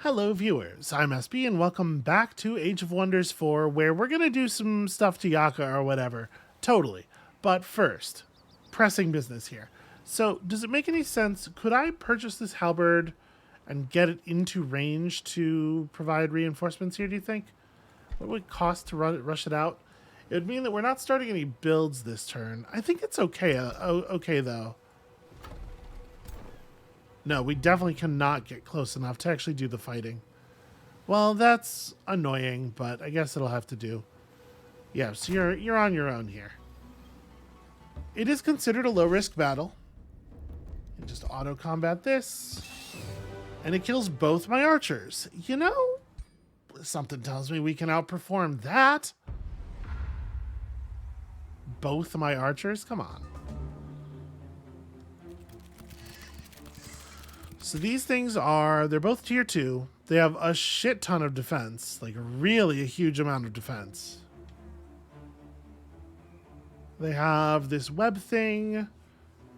Hello viewers, I'm SB and welcome back to Age of Wonders 4 where we're gonna do some stuff to Yaka or whatever. Totally. But first, pressing business here. So, does it make any sense? Could I purchase this halberd and get it into range to provide reinforcements here, do you think? What would it cost to rush it out? It would mean that we're not starting any builds this turn. I think it's okay, okay though. No, we definitely cannot get close enough to actually do the fighting. Well, that's annoying, but I guess it'll have to do. Yeah, so you're on your own here. It is considered a low-risk battle. You just auto-combat this. And it kills both my archers. You know, something tells me we can outperform that. Both my archers? Come on. So these things they're both tier 2. They have a shit ton of defense, like really a huge amount of defense. They have this web thing,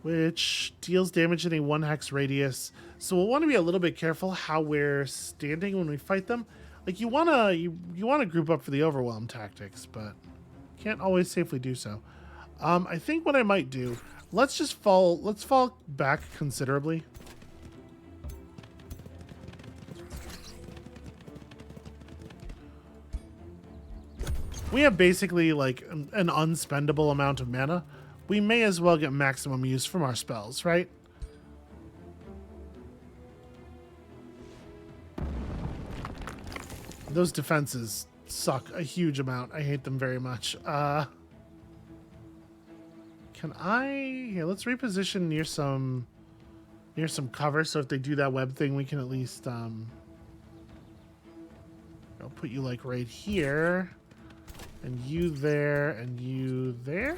which deals damage in a 1 hex radius. So we'll want to be a little bit careful how we're standing when we fight them. Like you wanna group up for the overwhelm tactics, but can't always safely do so. I think what I might do, let's fall back considerably. We have basically like an unspendable amount of mana. We may as well get maximum use from our spells, right? Those defenses suck a huge amount. I hate them very much. Can I... Here, let's reposition near some cover, so if they do that web thing, we can at least... I'll put you like right here. And you there, and you there?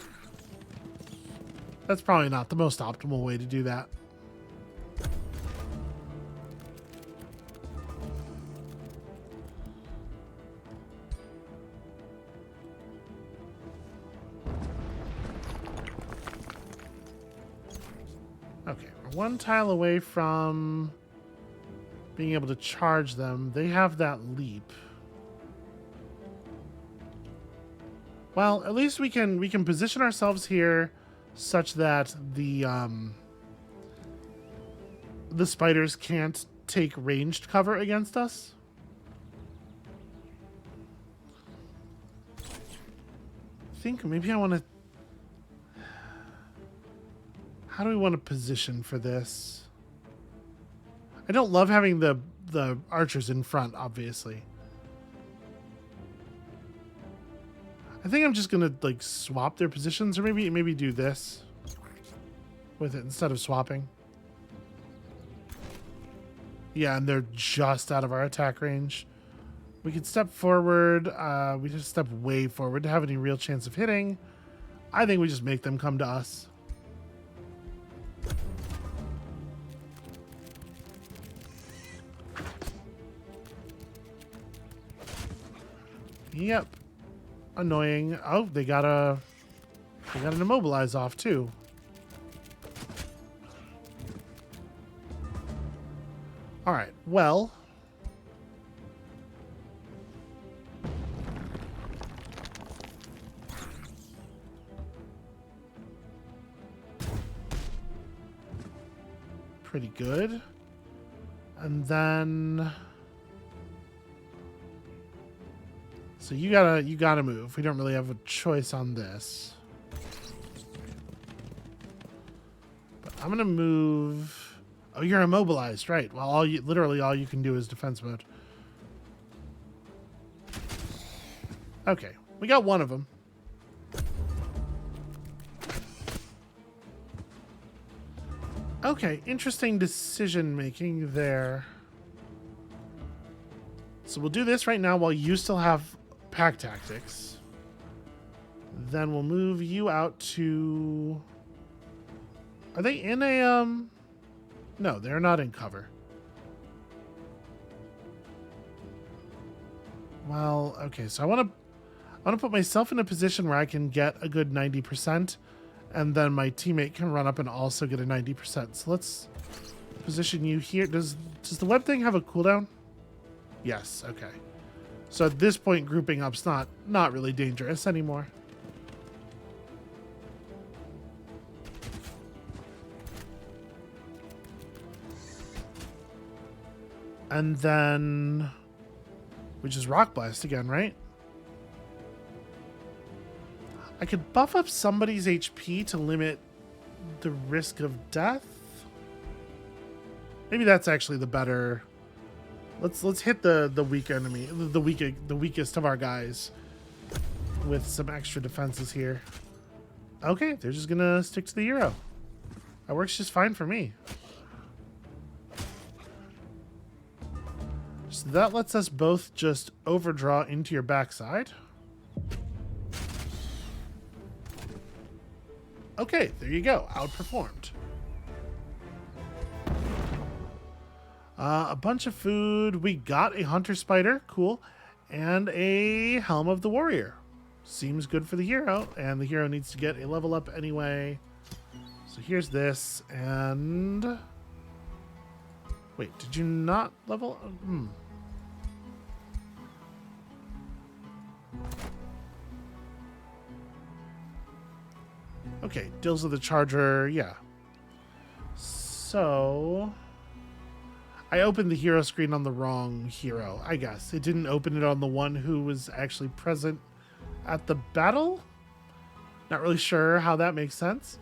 That's probably not the most optimal way to do that. Okay, we're one tile away from being able to charge them. They have that leap. Well, at least we can position ourselves here such that the spiders can't take ranged cover against us. I think maybe I want to... How do we want to position for this? I don't love having the archers in front, obviously. I think I'm just gonna like swap their positions, or maybe do this with it instead of swapping. Yeah, and they're just out of our attack range. We could step forward. We just step way forward to have any real chance of hitting. I think we just make them come to us. Yep. Annoying. Oh, they got an immobilize off too. All right. Well, pretty good. And then so you gotta move. We don't really have a choice on this. But I'm gonna move. Oh, you're immobilized, right? Well, literally all you can do is defense mode. Okay, we got one of them. Okay, interesting decision making there. So we'll do this right now while you still have pack tactics. Then we'll move you out to... Are they in a... No, they're not in cover. Well, okay, so I want to put myself in a position where I can get a good 90%, and then my teammate can run up and also get a 90%. So let's position you here. Does the web thing have a cooldown? Yes, okay. So at this point, grouping up's not really dangerous anymore. And then we just Rock Blast again, right? I could buff up somebody's HP to limit the risk of death. Maybe that's actually the better. Let's hit the weak enemy, the weakest of our guys with some extra defenses here. Okay, they're just gonna stick to the hero. That works just fine for me. So that lets us both just overdraw into your backside. Okay, there you go. Outperformed. A bunch of food. We got a hunter spider. Cool. And a helm of the warrior. Seems good for the hero. And the hero needs to get a level up anyway. So here's this. And... wait, did you not level? Okay, deals with the charger. Yeah. So... I opened the hero screen on the wrong hero, I guess. It didn't open it on the one who was actually present at the battle. Not really sure how that makes sense.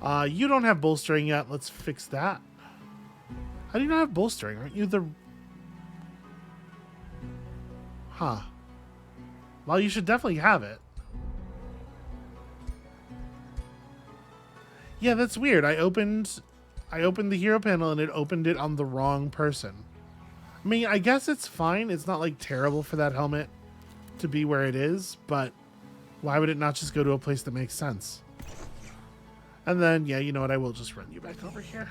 You don't have bolstering yet. Let's fix that. How do you not have bolstering? Aren't you the... huh. Well, you should definitely have it. Yeah, that's weird. I opened the hero panel and it opened it on the wrong person. I mean, I guess it's fine. It's not like terrible for that helmet to be where it is, but why would it not just go to a place that makes sense? And then, yeah, you know what? I will just run you back over here.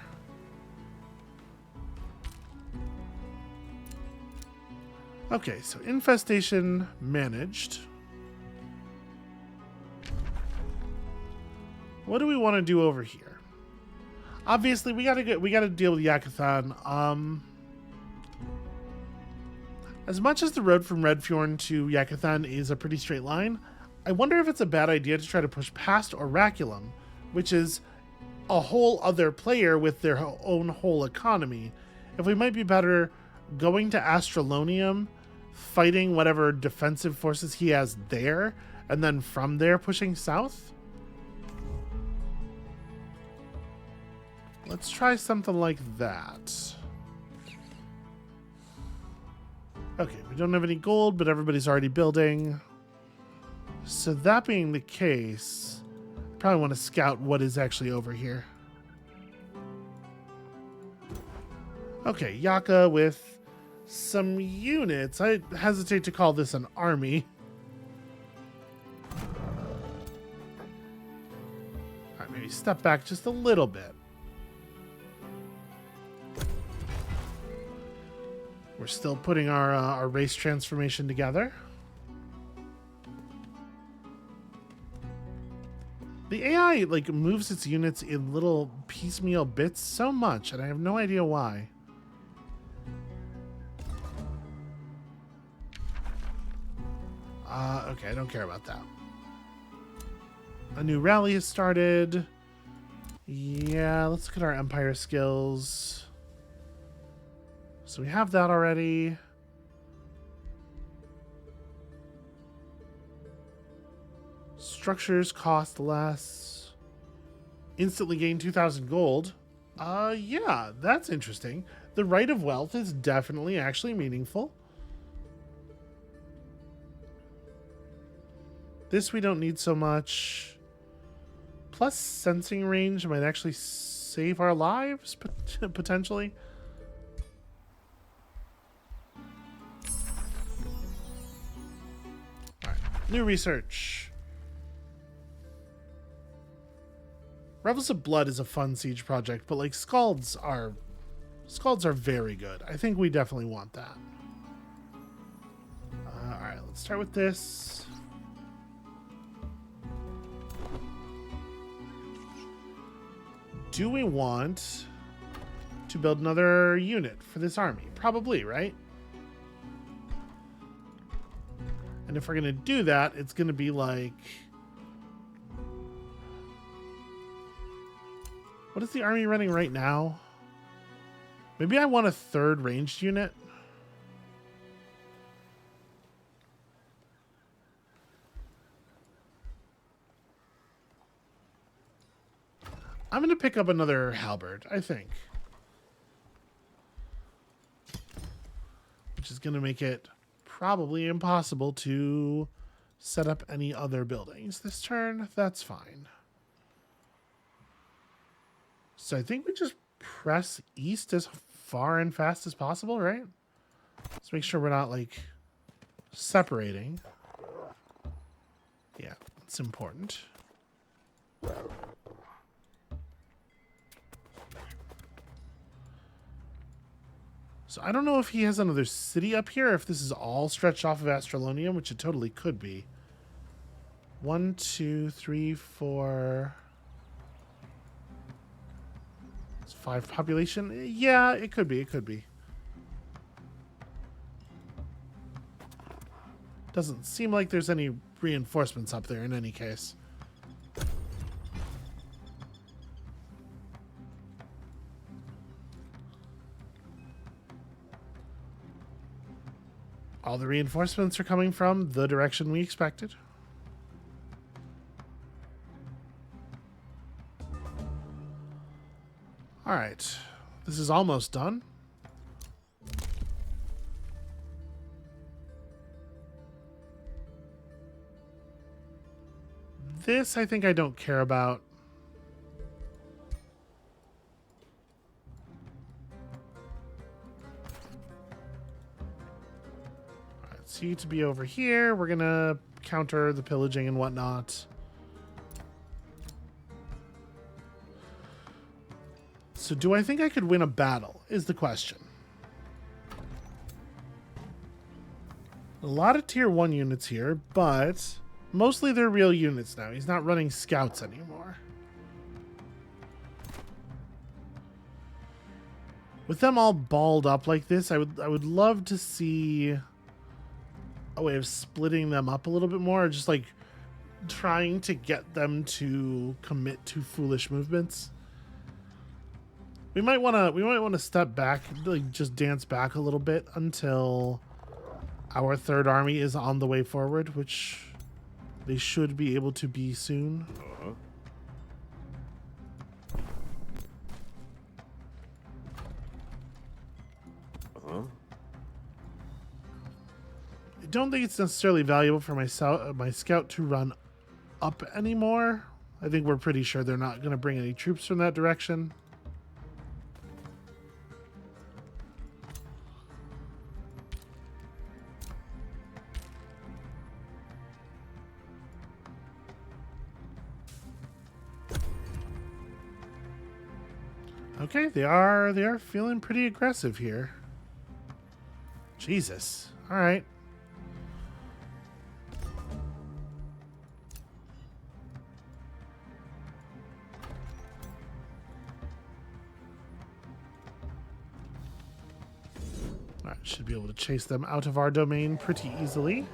Okay, so infestation managed. What do we want to do over here? Obviously, we gotta deal with Yakathan. As much as the road from Redfjorn to Yakathan is a pretty straight line, I wonder if it's a bad idea to try to push past Oraculum, which is a whole other player with their own whole economy. If we might be better going to Astralonium, fighting whatever defensive forces he has there, and then from there pushing south. Let's try something like that. Okay, we don't have any gold, but everybody's already building. So that being the case, I probably want to scout what is actually over here. Okay, Yaka with some units. I hesitate to call this an army. Alright, maybe step back just a little bit. We're still putting our race transformation together. The AI like moves its units in little piecemeal bits so much, and I have no idea why. Okay, I don't care about that. A new rally has started. Yeah, let's look at our Empire skills. So we have that already. Structures cost less. Instantly gain 2,000 gold. Yeah, that's interesting. The right of wealth is definitely actually meaningful. This we don't need so much. Plus sensing range might actually save our lives, potentially. New research. Revels of Blood is a fun siege project, but like Scalds are very good. I think we definitely want that. All right, let's start with this. Do we want to build another unit for this army? Probably, right? And if we're going to do that, it's going to be like... What is the army running right now? Maybe I want a third ranged unit. I'm going to pick up another halberd, I think. Which is going to make it probably impossible to set up any other buildings this turn. That's fine. So I think we just press east as far and fast as possible, right? Let's make sure we're not, like, separating. Yeah, it's important. So I don't know if he has another city up here, or if this is all stretched off of Astrolonium, which it totally could be. 1, 2, 3, 4... It's 5 population. Yeah, it could be. It could be. Doesn't seem like there's any reinforcements up there in any case. All the reinforcements are coming from the direction we expected. All right, this is almost done. This, I think I don't care about. All right, so you to be over here. We're going to counter the pillaging and whatnot. So do I think I could win a battle is the question. A lot of tier 1 units here, but mostly they're real units now. He's not running scouts anymore. With them all balled up like this, I would love to see a way of splitting them up a little bit more, or just like trying to get them to commit to foolish movements. We might want to step back, like just dance back a little bit until our third army is on the way forward, which they should be able to be soon. I don't think it's necessarily valuable for my scout to run up anymore. I think we're pretty sure they're not going to bring any troops from that direction. Okay, they are feeling pretty aggressive here. Jesus. All right. All right, should be able to chase them out of our domain pretty easily.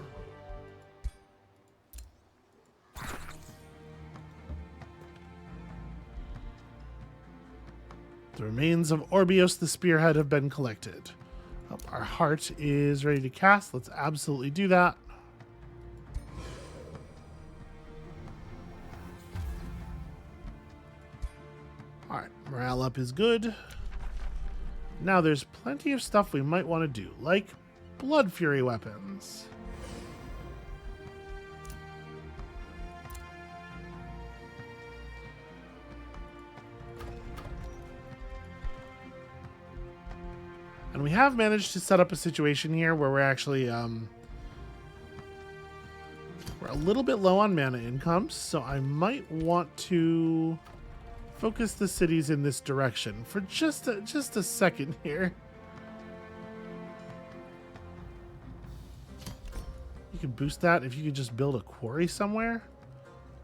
The remains of Orbios the Spearhead have been collected. Oh, our heart is ready to cast. Let's absolutely do that. Alright, morale up is good. Now there's plenty of stuff we might want to do, like Blood Fury weapons. And we have managed to set up a situation here where we're actually we're a little bit low on mana incomes, so I might want to focus the cities in this direction for just a second here. You can boost that if you could just build a quarry somewhere.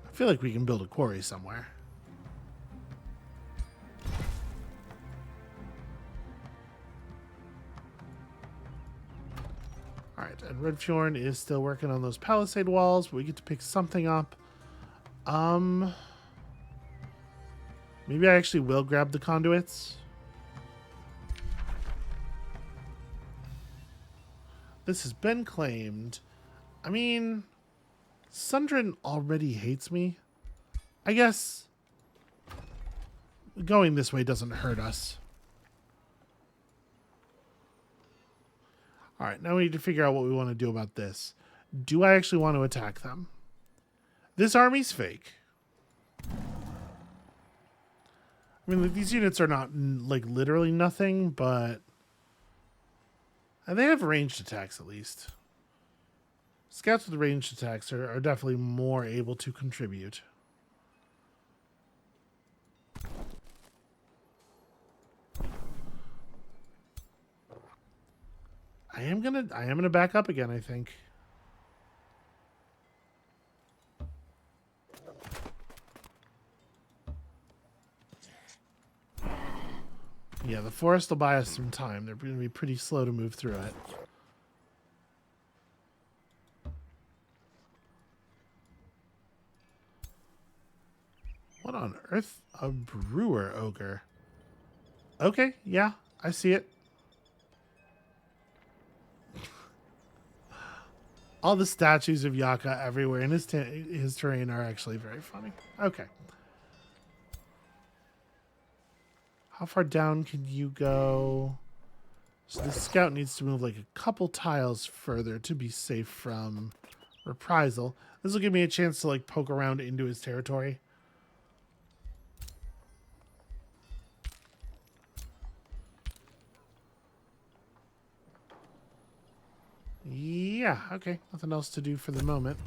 I feel like we can build a quarry somewhere. All right, and Redfjorn is still working on those palisade walls, but we get to pick something up. Maybe I actually will grab the conduits. This has been claimed. I mean, Sundrin already hates me. I guess going this way doesn't hurt us. All right, now we need to figure out what we want to do about this. Do I actually want to attack them? This army's fake. I mean, these units are not, like, literally nothing, but they have ranged attacks, at least. Scouts with ranged attacks are definitely more able to contribute. I am gonna back up again, I think. Yeah, the forest will buy us some time. They're going to be pretty slow to move through it. What on earth? A brewer ogre. Okay, yeah, I see it. All the statues of Yaka everywhere in his terrain are actually very funny. Okay. How far down can you go? So the scout needs to move like a couple tiles further to be safe from reprisal. This will give me a chance to like poke around into his territory. Yeah, okay. Nothing else to do for the moment.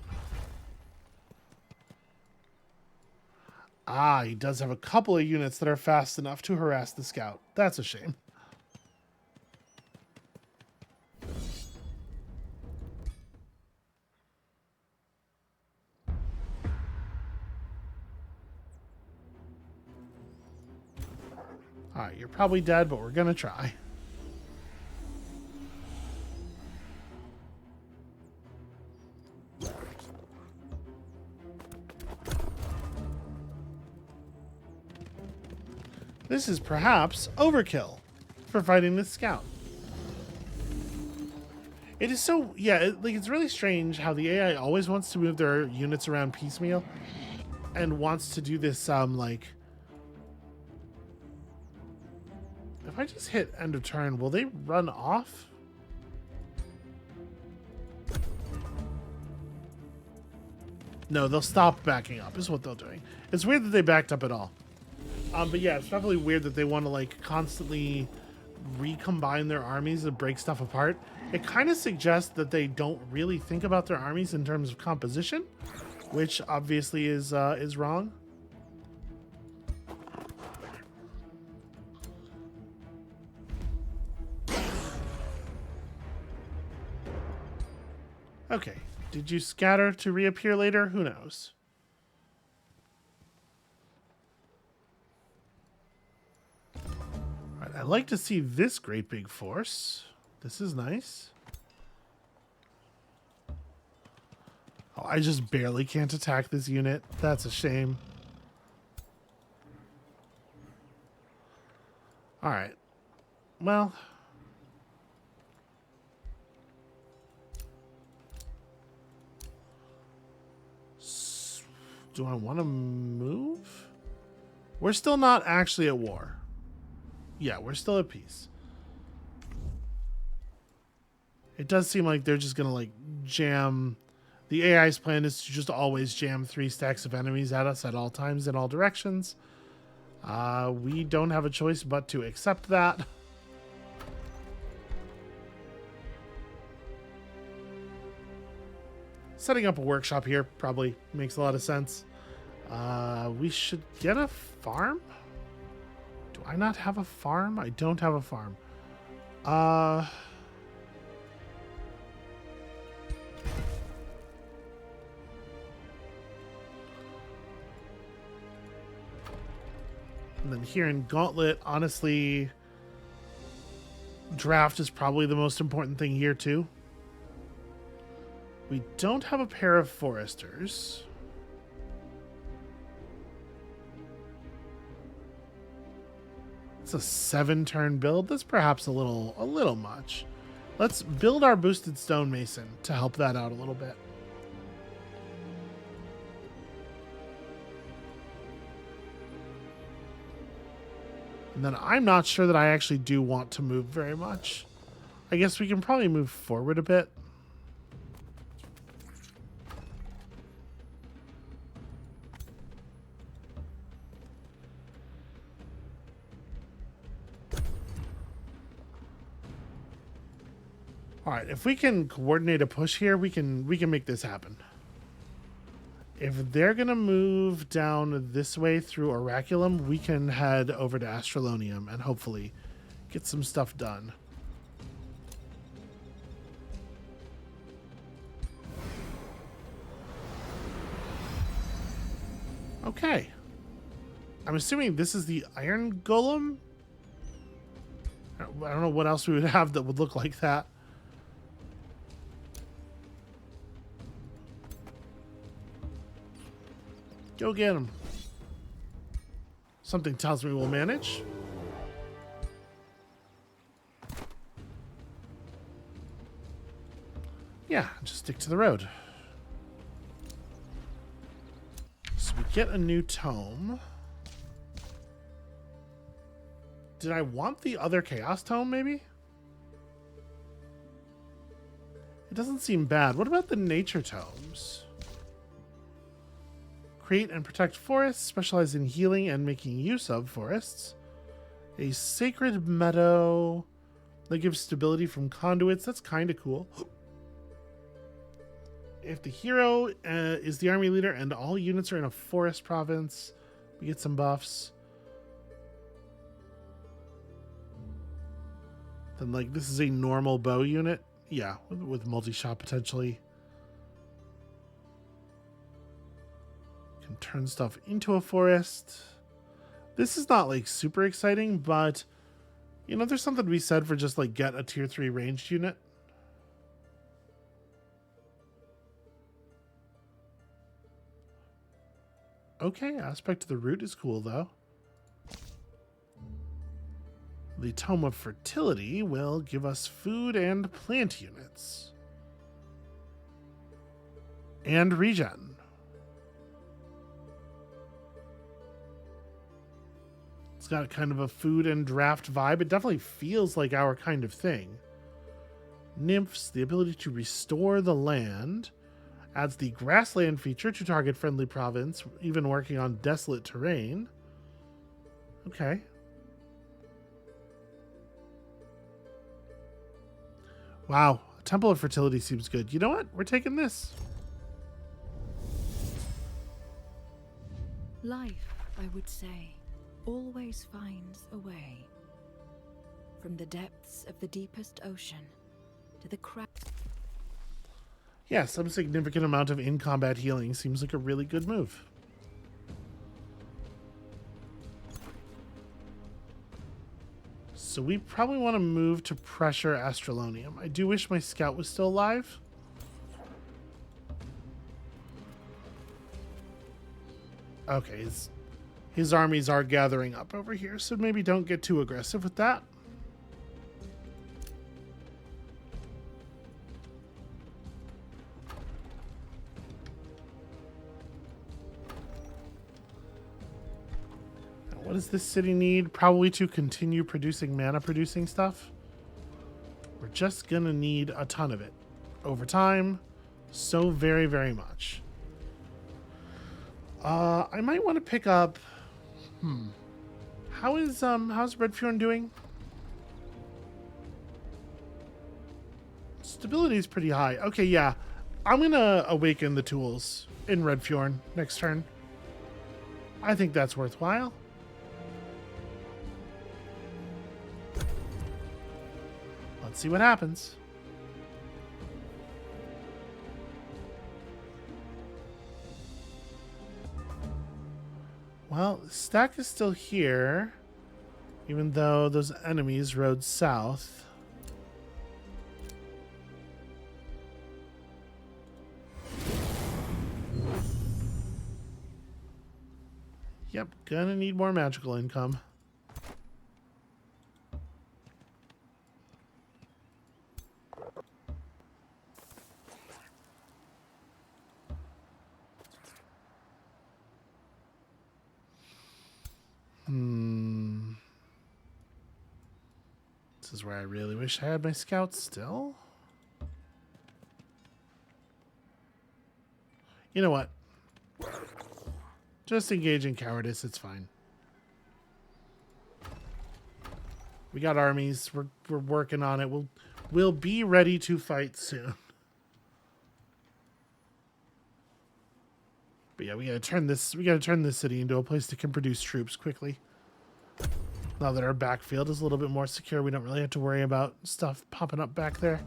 Ah, he does have a couple of units that are fast enough to harass the scout. That's a shame. Alright, you're probably dead, but we're gonna try. This is perhaps overkill for fighting this scout. It is so, yeah, it's really strange how the AI always wants to move their units around piecemeal and wants to do this, like, if I just hit end of turn, will they run off? No, they'll stop backing up is what they're doing. It's weird that they backed up at all. But yeah, it's definitely weird that they want to like constantly recombine their armies and break stuff apart. It kind of suggests that they don't really think about their armies in terms of composition, which obviously is wrong. Okay, did you scatter to reappear later? Who knows? I'd like to see this great big force. This is nice. Oh, I just barely can't attack this unit. That's a shame. All right. Well. Do I want to move? We're still not actually at war. Yeah, we're still at peace. It does seem like they're just going to, like, jam... The AI's plan is to just always jam 3 stacks of enemies at us at all times in all directions. We don't have a choice but to accept that. Setting up a workshop here probably makes a lot of sense. We should get a farm? Do I not have a farm? I don't have a farm. And then here in Gauntlet, honestly, draft is probably the most important thing here too. We don't have a pair of foresters. It's a 7-turn build. That's perhaps a little much. Let's build our boosted stonemason to help that out a little bit. And then I'm not sure that I actually do want to move very much. I guess we can probably move forward a bit. All right, if we can coordinate a push here, we can make this happen. If they're gonna move down this way through Oraculum, we can head over to Astrolonium and hopefully get some stuff done. Okay. I'm assuming this is the Iron Golem? I don't know what else we would have that would look like that. Go get him. Something tells me we'll manage. Yeah, just stick to the road. So we get a new tome. Did I want the other Chaos Tome, maybe? It doesn't seem bad. What about the Nature Tomes? Create and protect forests, specialize in healing and making use of forests. A sacred meadow that gives stability from conduits. That's kind of cool. If the hero is the army leader and all units are in a forest province, we get some buffs. Then, like, this is a normal bow unit. Yeah, with multi-shot potentially. Can turn stuff into a forest. This is not like super exciting, but you know, there's something to be said for just like get a tier 3 ranged unit. Okay, aspect of the root is cool though. The Tome of Fertility will give us food and plant units. And regen. It's got kind of a food and draft vibe. It definitely feels like our kind of thing. Nymphs, the ability to restore the land. Adds the grassland feature to target friendly province, even working on desolate terrain. Okay. Wow, Temple of Fertility seems good. You know what? We're taking this. Life, I would say, always finds a way. From the depths of the deepest ocean to the cracks. Yeah, some significant amount of in-combat healing seems like a really good move. So we probably want to move to pressure Astrolonium. I do wish my scout was still alive. Okay, his armies are gathering up over here, so maybe don't get too aggressive with that. What does this city need? Probably to continue producing mana producing stuff. We're just gonna need a ton of it over time. So very, very much. I might want to pick up. How's Red Fjorn doing? Stability is pretty high. Okay, yeah. I'm gonna awaken the tools in Red Fjorn next turn. I think that's worthwhile. Let's see what happens. Well, the stack is still here, even though those enemies rode south. Yep, gonna need more magical income. This is where I really wish I had my scouts still. You know what? Just engage in cowardice, it's fine. We got armies. We're working on it. We'll be ready to fight soon. But yeah, we gotta turn this city into a place that can produce troops quickly. Now that our backfield is a little bit more secure, we don't really have to worry about stuff popping up back there.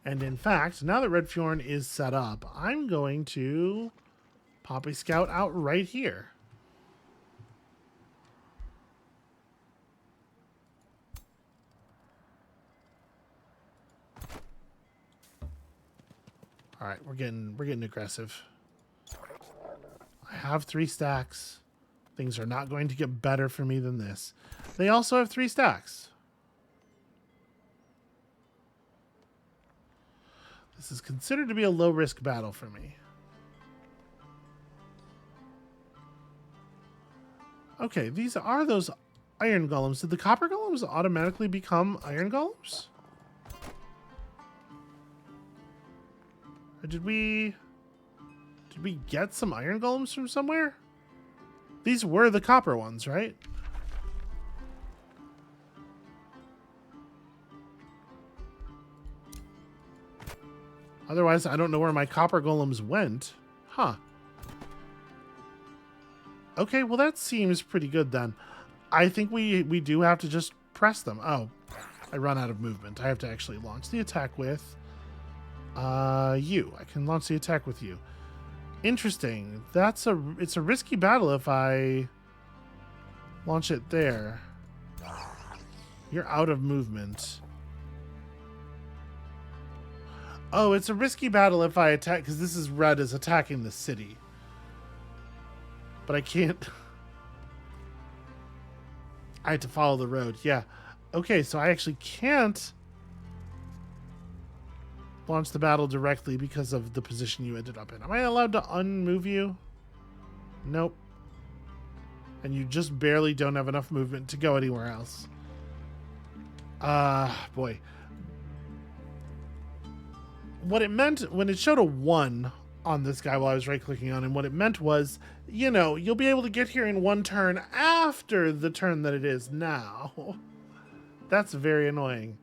And in fact, now that Red Fjorn is set up, I'm going to pop a scout out right here. All right, we're getting aggressive. I have 3 stacks. Things are not going to get better for me than this. They also have 3 stacks. This is considered to be a low-risk battle for me. Okay, these are those iron golems. Did the copper golems automatically become iron golems? Or did we get some iron golems from somewhere? These were the copper ones, right? Otherwise, I don't know where my copper golems went. Huh. Okay, well that seems pretty good then. I think we do have to just press them. Oh, I run out of movement. I have to actually launch the attack with you. I can launch the attack with you. Interesting. It's a risky battle if I launch it there. You're out of movement. Oh, it's a risky battle if I attack, because this is red is attacking the city. But I can't. I had to follow the road. Yeah. Okay, so I actually can't launch the battle directly because of the position you ended up in. Am I allowed to unmove you? Nope. And you just barely don't have enough movement to go anywhere else. Boy. What it meant when it showed a 1 on this guy while I was right-clicking on him, what it meant was, you know, you'll be able to get here in 1 turn after the turn that it is now. That's very annoying.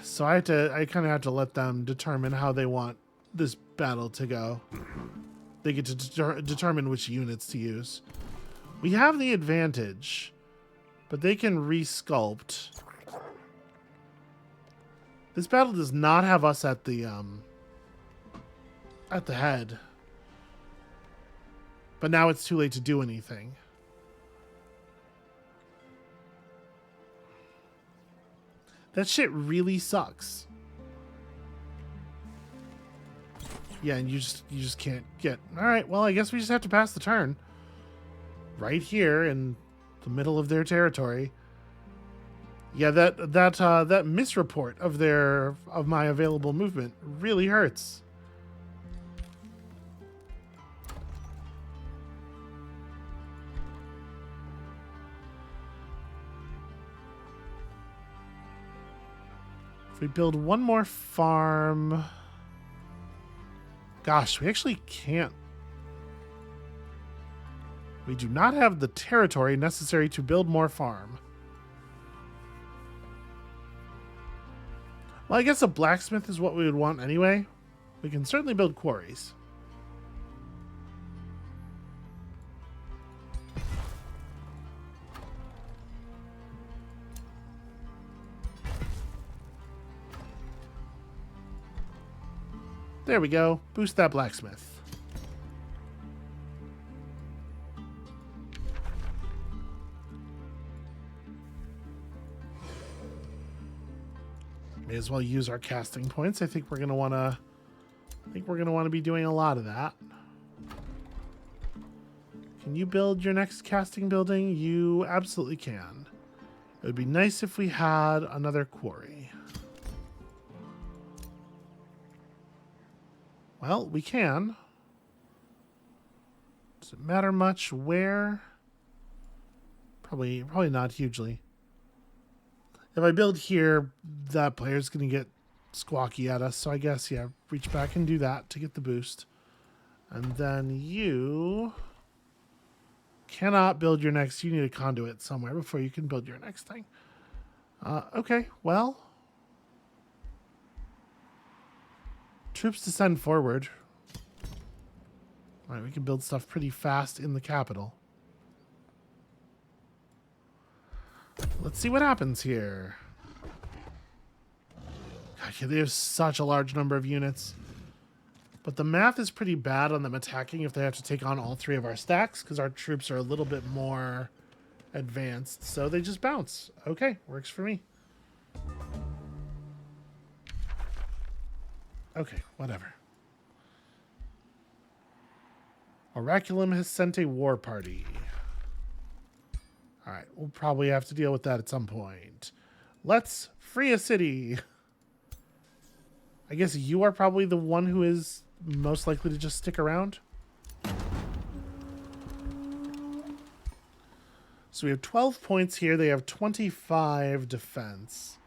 So I kind of have to let them determine how they want this battle to go. They get to determine which units to use. We have the advantage, but they can resculpt. This battle does not have us at the head. But now it's too late to do anything. That shit really sucks. Yeah, and you just can't get. All right, well, I guess we just have to pass the turn. Right here in the middle of their territory. Yeah, that misreport of my available movement really hurts. If we build one more farm, gosh, we actually can't. We do not have the territory necessary to build more farm. Well, I guess a blacksmith is what we would want anyway. We can certainly build quarries. There we go. Boost that blacksmith. May as well use our casting points. I think we're gonna wanna be doing a lot of that. Can you build your next casting building? You absolutely can. It would be nice if we had another quarry. Well, we can. Does it matter much where? Probably not hugely. If I build here, that player's going to get squawky at us. So I guess, yeah, reach back and do that to get the boost. And then you cannot build your next. You need a conduit somewhere before you can build your next thing. Okay, well. Troops to send forward. All right, we can build stuff pretty fast in the capital. Let's see what happens here. God, they have such a large number of units. But the math is pretty bad on them attacking if they have to take on all three of our stacks, because our troops are a little bit more advanced. So they just bounce. Okay, works for me. Okay, whatever. Oraculum has sent a war party. All right, we'll probably have to deal with that at some point. Let's free a city. I guess you are probably the one who is most likely to just stick around. So we have 12 points here. They have 25 defense.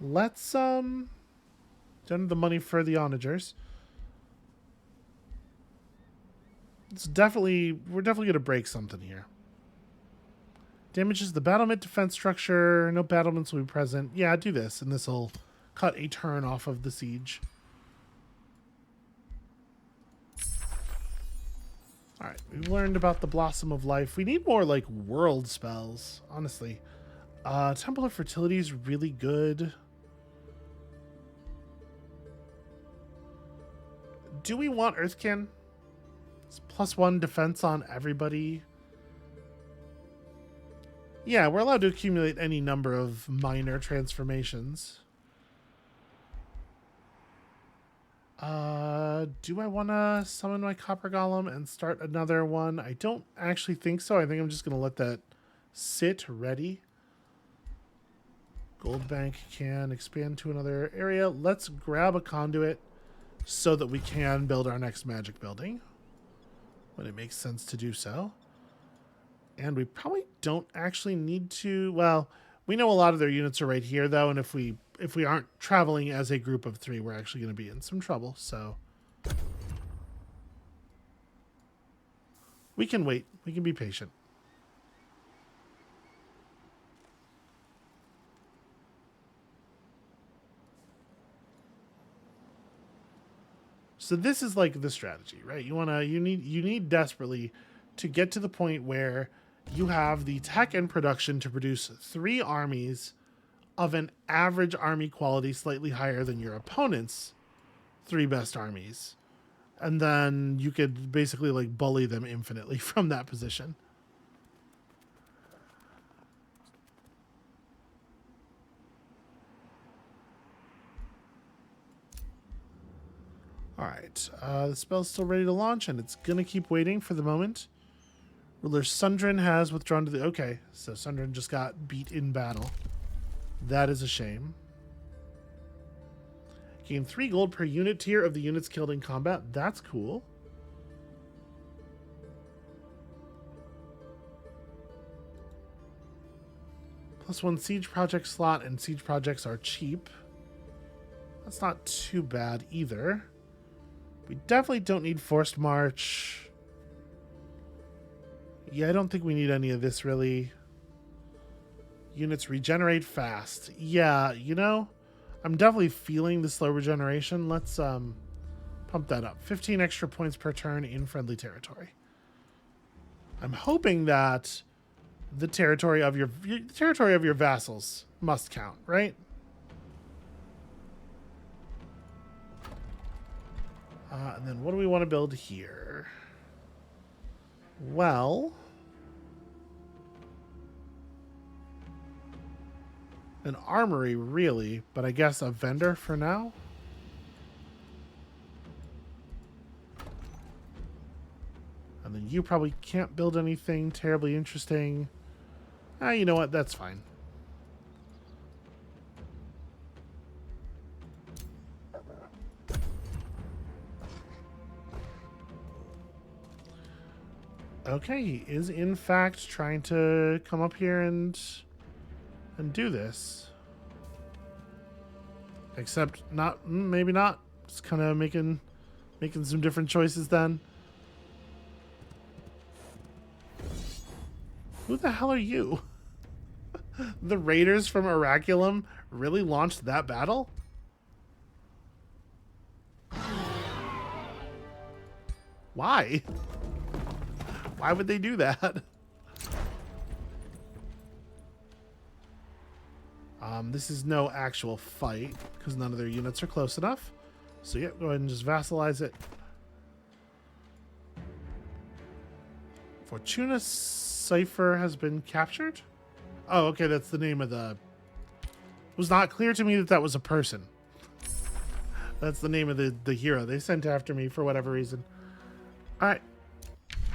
Let's send the money for the onagers. We're definitely going to break something here. Damages the battlement defense structure. No battlements will be present. Yeah, do this, and this will cut a turn off of the siege. All right, we've learned about the Blossom of Life. We need more, like, world spells, honestly. Temple of Fertility is really good. Do we want Earthkin? It's +1 defense on everybody. Yeah, we're allowed to accumulate any number of minor transformations. Do I want to summon my Copper Golem and start another one? I don't actually think so. I think I'm just going to let that sit ready. Gold Bank can expand to another area. Let's grab a conduit so that we can build our next magic building when it makes sense to do so. And we probably don't actually need to... Well, we know a lot of their units are right here, though, and if we aren't traveling as a group of 3, we're actually going to be in some trouble, so... We can wait. We can be patient. So this is like the strategy, right? You need desperately to get to the point where you have the tech and production to produce 3 armies of an average army quality slightly higher than your opponent's 3 best armies. And then you could basically like bully them infinitely from that position. All right, the spell's still ready to launch, and it's going to keep waiting for the moment. Ruler Sundrin has withdrawn to the... Okay, so Sundrin just got beat in battle. That is a shame. Gain 3 gold per unit tier of the units killed in combat. That's cool. +1 siege project slot, and siege projects are cheap. That's not too bad either. We definitely don't need forced march. Yeah, I don't think we need any of this, really. Units regenerate fast. Yeah, you know, I'm definitely feeling the slow regeneration. Let's pump that up. 15 extra points per turn in friendly territory. I'm hoping that the territory of your vassals must count, right? And then what do we want to build here? Well, An armory, really, but I guess a vendor for now? And then you probably can't build anything terribly interesting. Ah, you know what? That's fine. Okay, he is in fact trying to come up here and do this. Except not, maybe not. Just kind of making some different choices then. Who the hell are you? The raiders from Oraculum really launched that battle? Why? Why would they do that? This is no actual fight because none of their units are close enough. So yeah, go ahead and just vassalize it. Fortuna Cipher has been captured? Oh, okay, that's the name of the... It was not clear to me that that was a person. That's the name of the hero they sent after me for whatever reason. Alright.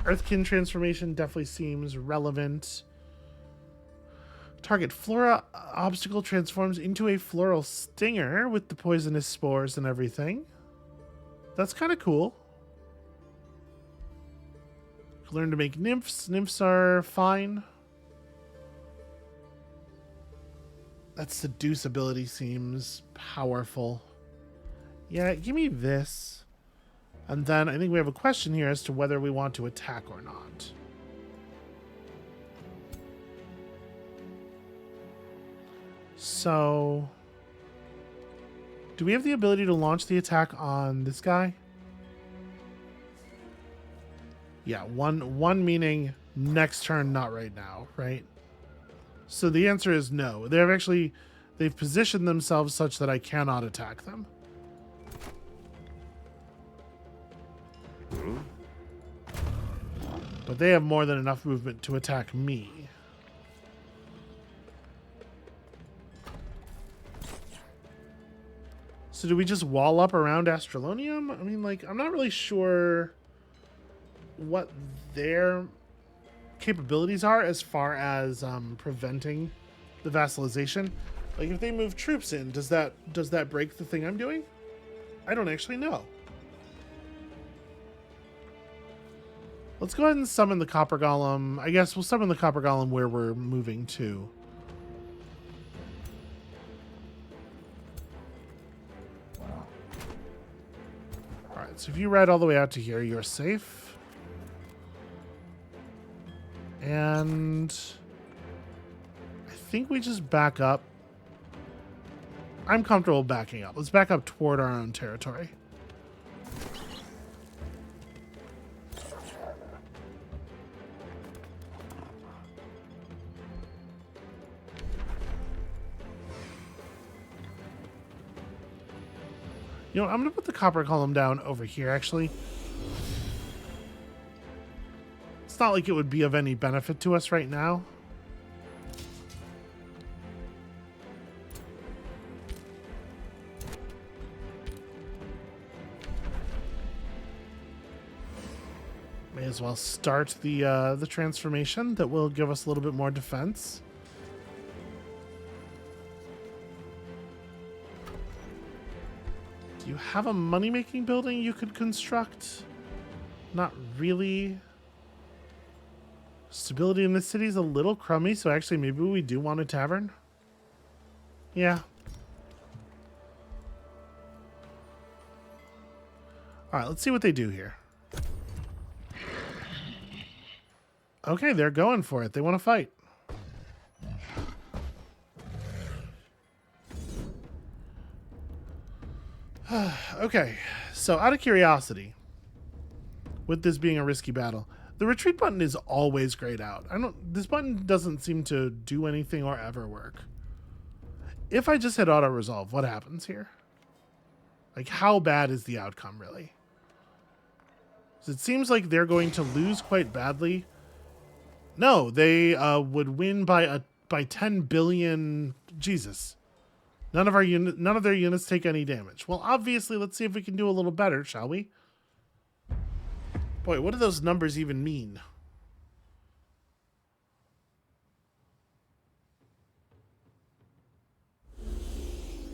Earthkin transformation definitely seems relevant. Target flora obstacle transforms into a floral stinger with the poisonous spores and everything. That's kind of cool. Learn to make nymphs. Nymphs are fine. That seduce ability seems powerful. Yeah, give me this. And then I think we have a question here as to whether we want to attack or not. So, do we have the ability to launch the attack on this guy? Yeah, one meaning next turn, not right now, right? So the answer is no. They've positioned themselves such that I cannot attack them. But they have more than enough movement to attack me. So do we just wall up around Astrolonium? I mean, like, I'm not really sure what their capabilities are as far as preventing the vassalization. Like, if they move troops in, does that break the thing I'm doing? I don't actually know. Let's go ahead and summon the Copper Golem. I guess we'll summon the Copper Golem where we're moving to. Alright, so if you ride all the way out to here, you're safe. And I think we just back up. I'm comfortable backing up. Let's back up toward our own territory. You know, I'm going to put the copper column down over here, actually. It's not like it would be of any benefit to us right now. May as well start the transformation that will give us a little bit more defense. Do you have a money-making building you could construct? Not really. Stability in the city is a little crummy, so actually maybe we do want a tavern. Yeah. Alright, let's see what they do here. Okay, they're going for it. They want to fight. Okay, so out of curiosity, with this being a risky battle, the retreat button is always grayed out. This button doesn't seem to do anything or ever work. If I just hit auto resolve, what happens here? Like, how bad is the outcome really? So it seems like they're going to lose quite badly. No, they would win by by 10 billion. Jesus. None of their units take any damage. Well, obviously, let's see if we can do a little better, shall we? Boy, what do those numbers even mean?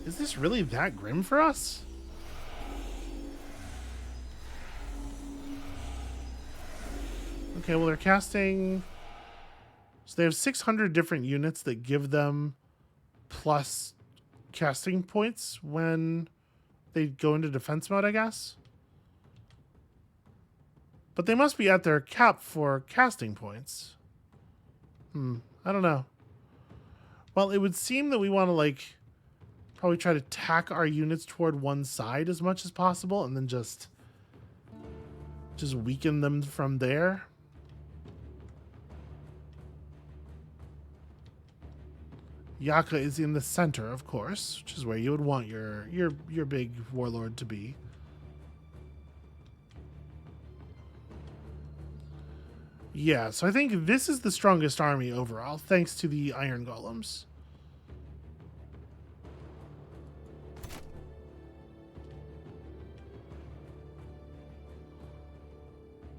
Is this really that grim for us? Okay, well, they're casting... So they have 600 different units that give them plus casting points when they go into defense mode, I guess. But they must be at their cap for casting points. I don't know. Well, it would seem that we want to, like, probably try to tack our units toward one side as much as possible and then just weaken them from there. Yaka is in the center, of course, which is where you would want your big warlord to be. Yeah, so I think this is the strongest army overall, thanks to the iron golems.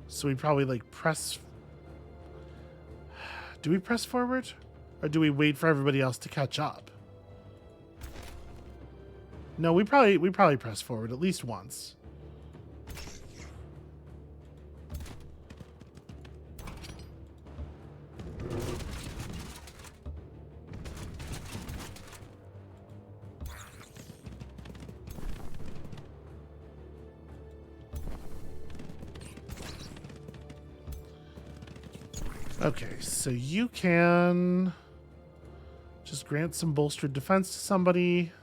So we probably like press. Do we press forward? Or do we wait for everybody else to catch up? No, we probably press forward at least once. Okay, so you can just grant some bolstered defense to somebody.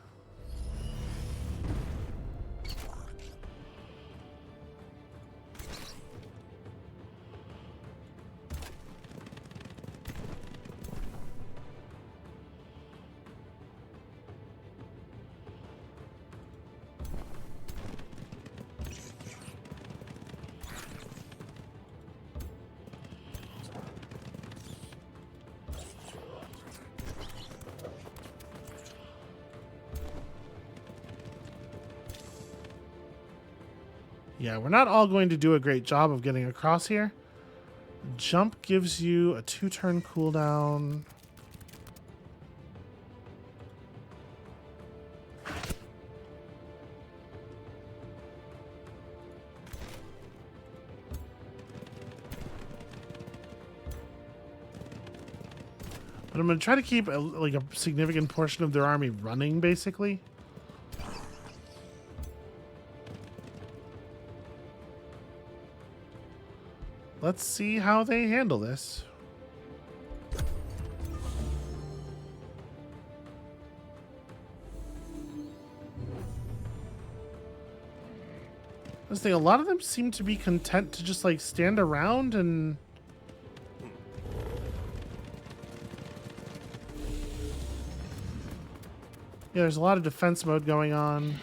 Yeah, we're not all going to do a great job of getting across here. Jump gives you a 2-turn cooldown. But I'm going to try to keep like a significant portion of their army running, basically. Let's see how they handle this. This thing, a lot of them seem to be content to just like stand around and yeah, there's a lot of defense mode going on.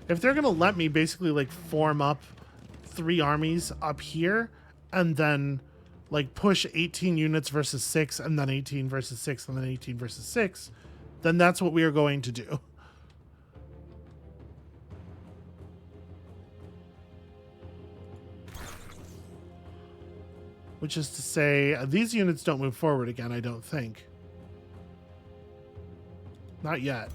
If they're gonna let me basically like form up 3 armies up here and then like push 18 units versus 6 and then 18 versus 6 and then 18 versus 6, then that's what we are going to do. Which is to say, these units don't move forward again, I don't think. Not yet.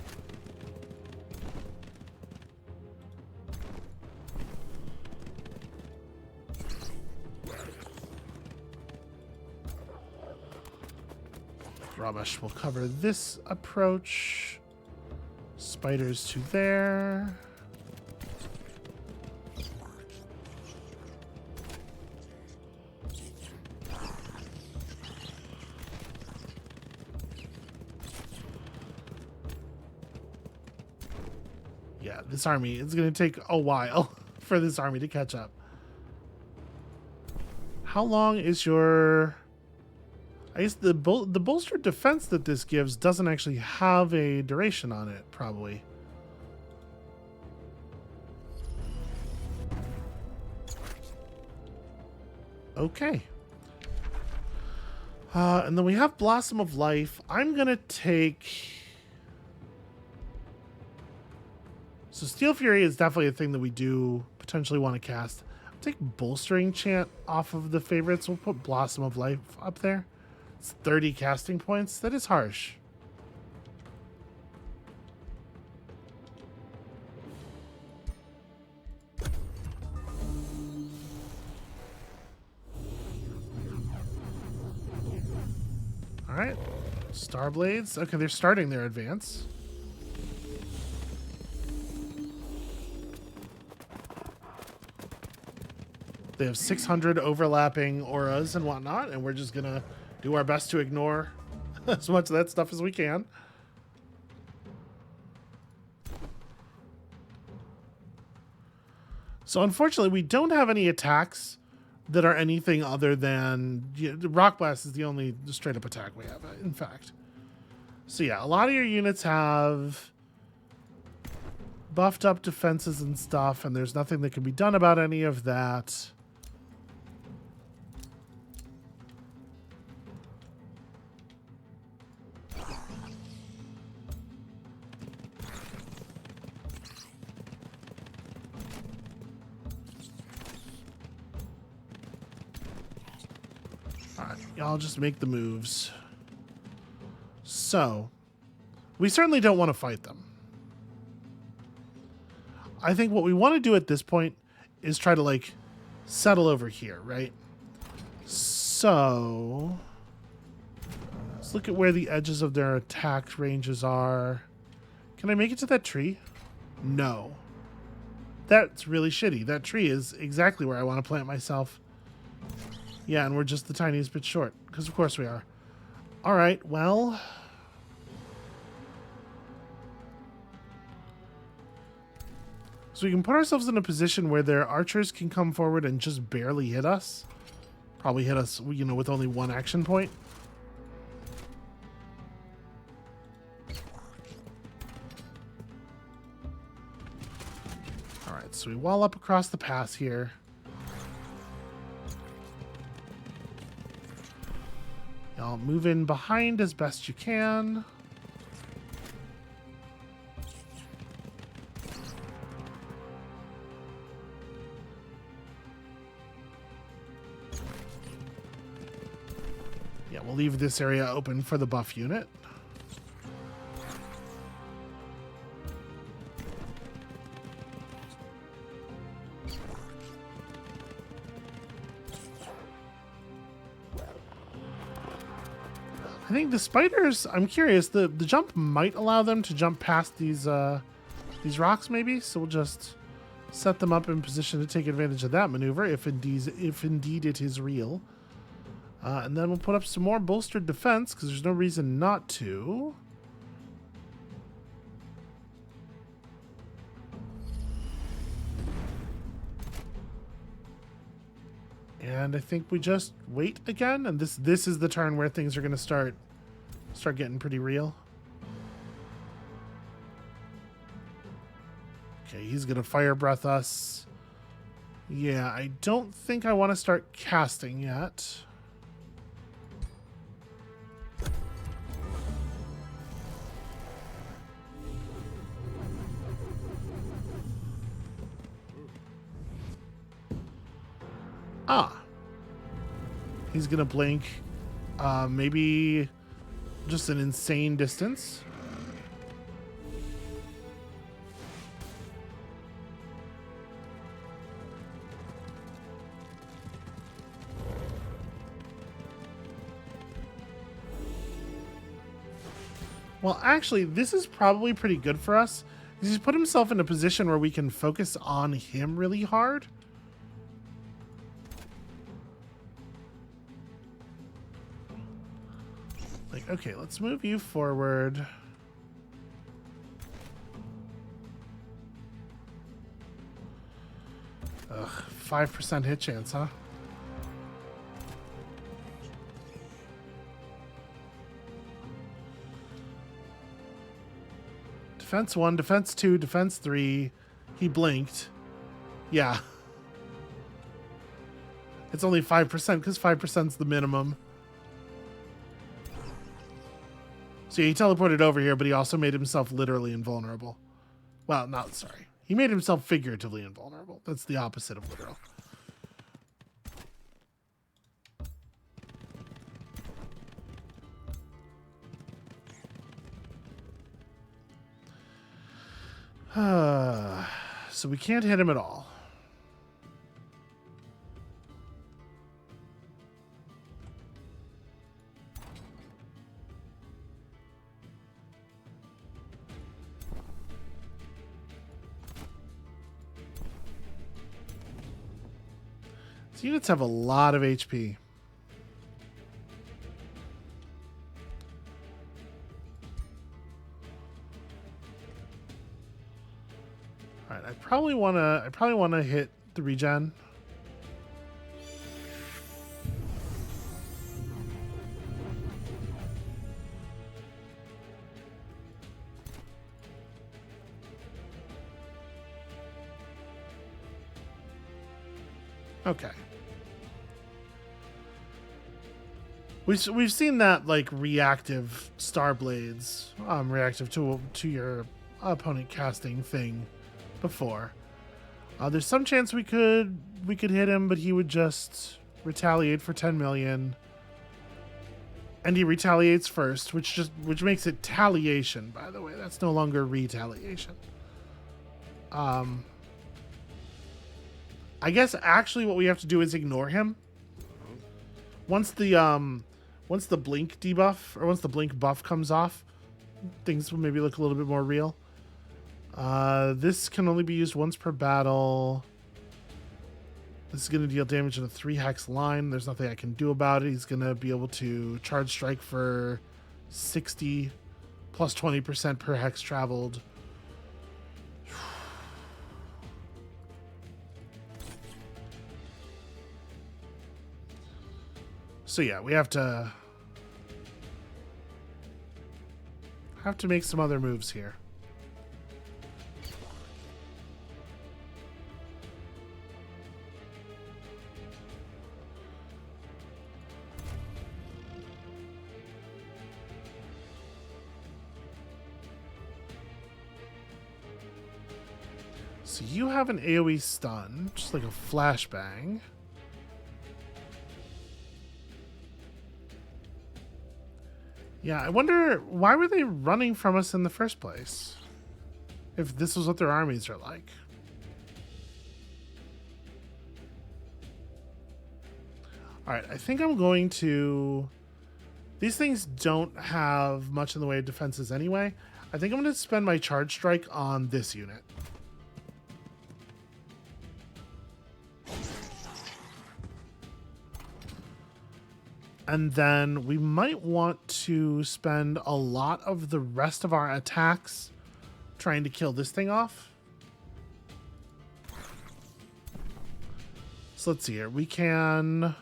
Rubbish will cover this approach. Spiders to there. Yeah, this army, it's going to take a while for this army to catch up. How long is your... I guess the bolstered defense that this gives doesn't actually have a duration on it, probably. Okay. And then we have Blossom of Life. I'm going to take... So Steel Fury is definitely a thing that we do potentially want to cast. I'll take Bolstering Chant off of the favorites. We'll put Blossom of Life up there. It's 30 casting points. That is harsh. All right. Starblades. Okay, they're starting their advance. They have 600 overlapping auras and whatnot, and we're just going to do our best to ignore as much of that stuff as we can. So unfortunately, we don't have any attacks that are anything other than... Rock Blast is the only straight up attack we have, in fact. So yeah, a lot of your units have buffed up defenses and stuff, and there's nothing that can be done about any of that. I'll just make the moves. So, we certainly don't want to fight them. I think what we want to do at this point is try to, like, settle over here, right? So, let's look at where the edges of their attack ranges are. Can I make it to that tree? No. That's really shitty. That tree is exactly where I want to plant myself. Yeah, and we're just the tiniest bit short, because of course we are. All right, well... So we can put ourselves in a position where their archers can come forward and just barely hit us. Probably hit us, you know, with only one action point. All right, so we wall up across the pass here. Y'all move in behind as best you can. Yeah, we'll leave this area open for the buff unit. I think the spiders, I'm curious, the jump might allow them to jump past these rocks maybe, so we'll just set them up in position to take advantage of that maneuver if indeed it is real. And then we'll put up some more bolstered defense because there's no reason not to. And I think we just wait again, and this is the turn where things are going to start getting pretty real. Okay, he's going to fire breath us. Yeah, I don't think I want to start casting yet. Ah. He's going to blink. Maybe just an insane distance. Well, actually, this is probably pretty good for us. He's put himself in a position where we can focus on him really hard. Like, okay, let's move you forward. Ugh, 5% hit chance, huh? Defense 1, defense 2, defense 3. He blinked. Yeah. It's only 5% because 5% is the minimum. So he teleported over here, but he also made himself literally invulnerable. Well, not sorry. He made himself figuratively invulnerable. That's the opposite of literal. So we can't hit him at all. These units have a lot of HP. All right, I probably wanna hit the regen. Okay. We've seen that like reactive star blades, reactive to your opponent casting thing before. There's some chance we could hit him, but he would just retaliate for 10 million. And he retaliates first, which makes it taliation, by the way. That's no longer retaliation. I guess actually what we have to do is ignore him. Once the blink debuff, or once the blink buff comes off, things will maybe look a little bit more real. This can only be used once per battle. This is going to deal damage in a 3 hex line. There's nothing I can do about it. He's going to be able to charge strike for 60 plus 20% per hex traveled. So yeah, we have to make some other moves here. So you have an AoE stun, just like a flashbang. Yeah, I wonder why were they running from us in the first place? If this was what their armies are like. All right, I think I'm going to... These things don't have much in the way of defenses anyway. I think I'm going to spend my charge strike on this unit. And then we might want to spend a lot of the rest of our attacks trying to kill this thing off. So let's see here. We can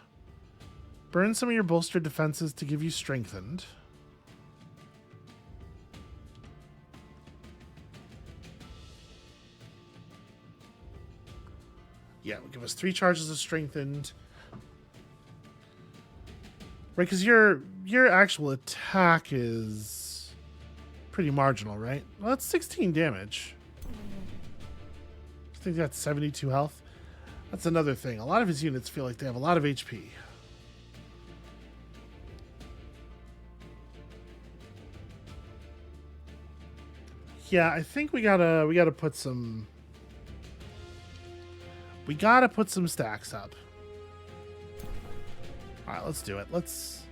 burn some of your bolstered defenses to give you strengthened. Yeah, it will give us 3 charges of strengthened. Right, because your actual attack is pretty marginal, right? Well, that's 16 damage. I think that's 72 health. That's another thing. A lot of his units feel like they have a lot of HP. Yeah, I think we gotta put some stacks up. All right, let's do it. Let's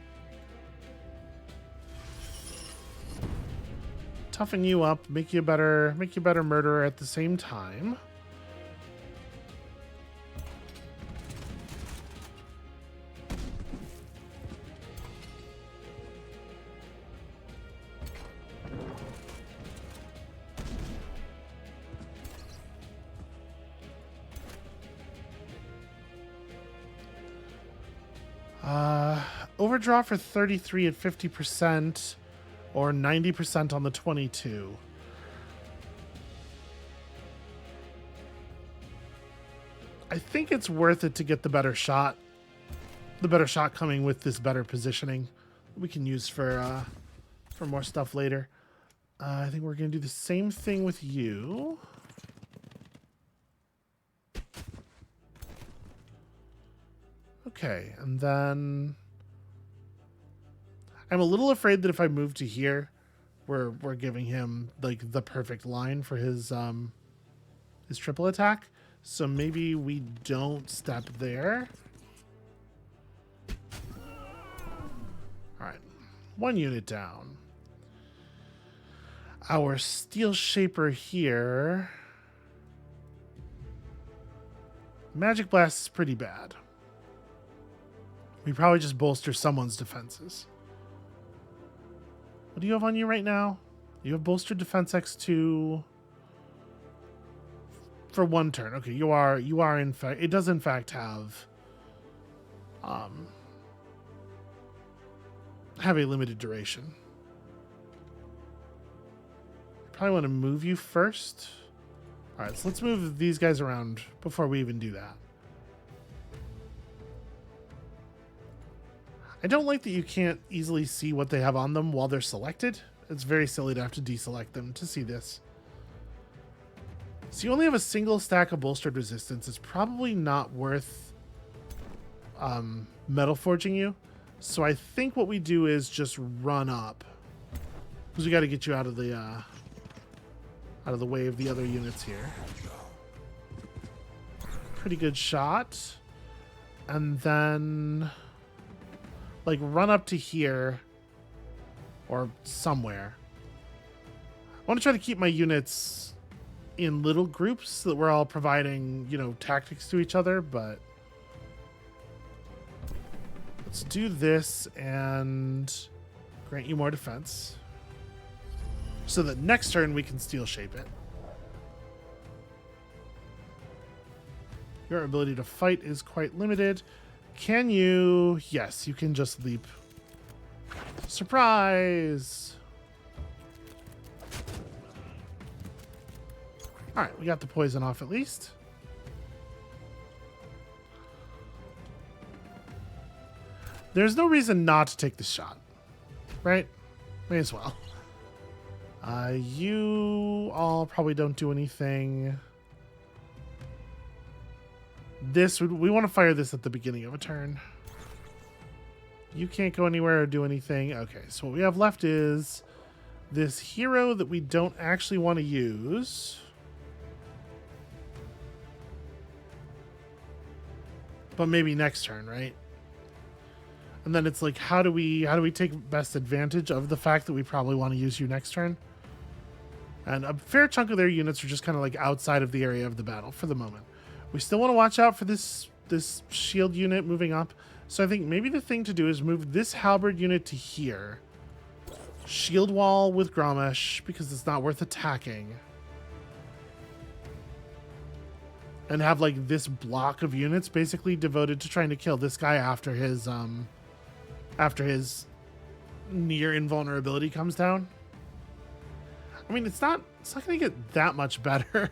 toughen you up, make you a better murderer at the same time. Overdraw for 33 at 50% or 90% on the 22. I think it's worth it to get the better shot. The better shot coming with this better positioning we can use for for more stuff later. I think we're going to do the same thing with you. Okay, and then I'm a little afraid that if I move to here, we're giving him like the perfect line for his triple attack. So maybe we don't step there. All right, 1 unit down. Our steel shaper here. Magic blast is pretty bad. We probably just bolster someone's defenses. What do you have on you right now? You have bolstered defense X2 for 1 turn. Okay, you are in fact, it does in fact have a limited duration. Probably want to move you first. All right, so let's move these guys around before we even do that. I don't like that you can't easily see what they have on them while they're selected. It's very silly to have to deselect them to see this. So you only have a single stack of bolstered resistance. It's probably not worth metal forging you. So I think what we do is just run up, because we got to get you out of the way of the other units here. Pretty good shot. And then like run up to here or somewhere. I want to try to keep my units in little groups so that we're all providing, you know, tactics to each other, but let's do this and grant you more defense so that next turn we can steel shape it. Your ability to fight is quite limited. Can you? Yes, you can just leap. Surprise! All right, we got the poison off at least. There's no reason not to take the shot, right? May as well. You all probably don't do anything. This we want to fire this at the beginning of a turn. You can't go anywhere or do anything. Okay, so what we have left is this hero that we don't actually want to use. But maybe next turn, right? And then it's like, how do we take best advantage of the fact that we probably want to use you next turn? And a fair chunk of their units are just kind of like outside of the area of the battle for the moment. We still want to watch out for this shield unit moving up. So I think maybe the thing to do is move this halberd unit to here. Shield wall with Gromesh because it's not worth attacking. And have like this block of units basically devoted to trying to kill this guy after his near invulnerability comes down. I mean, it's not going to get that much better.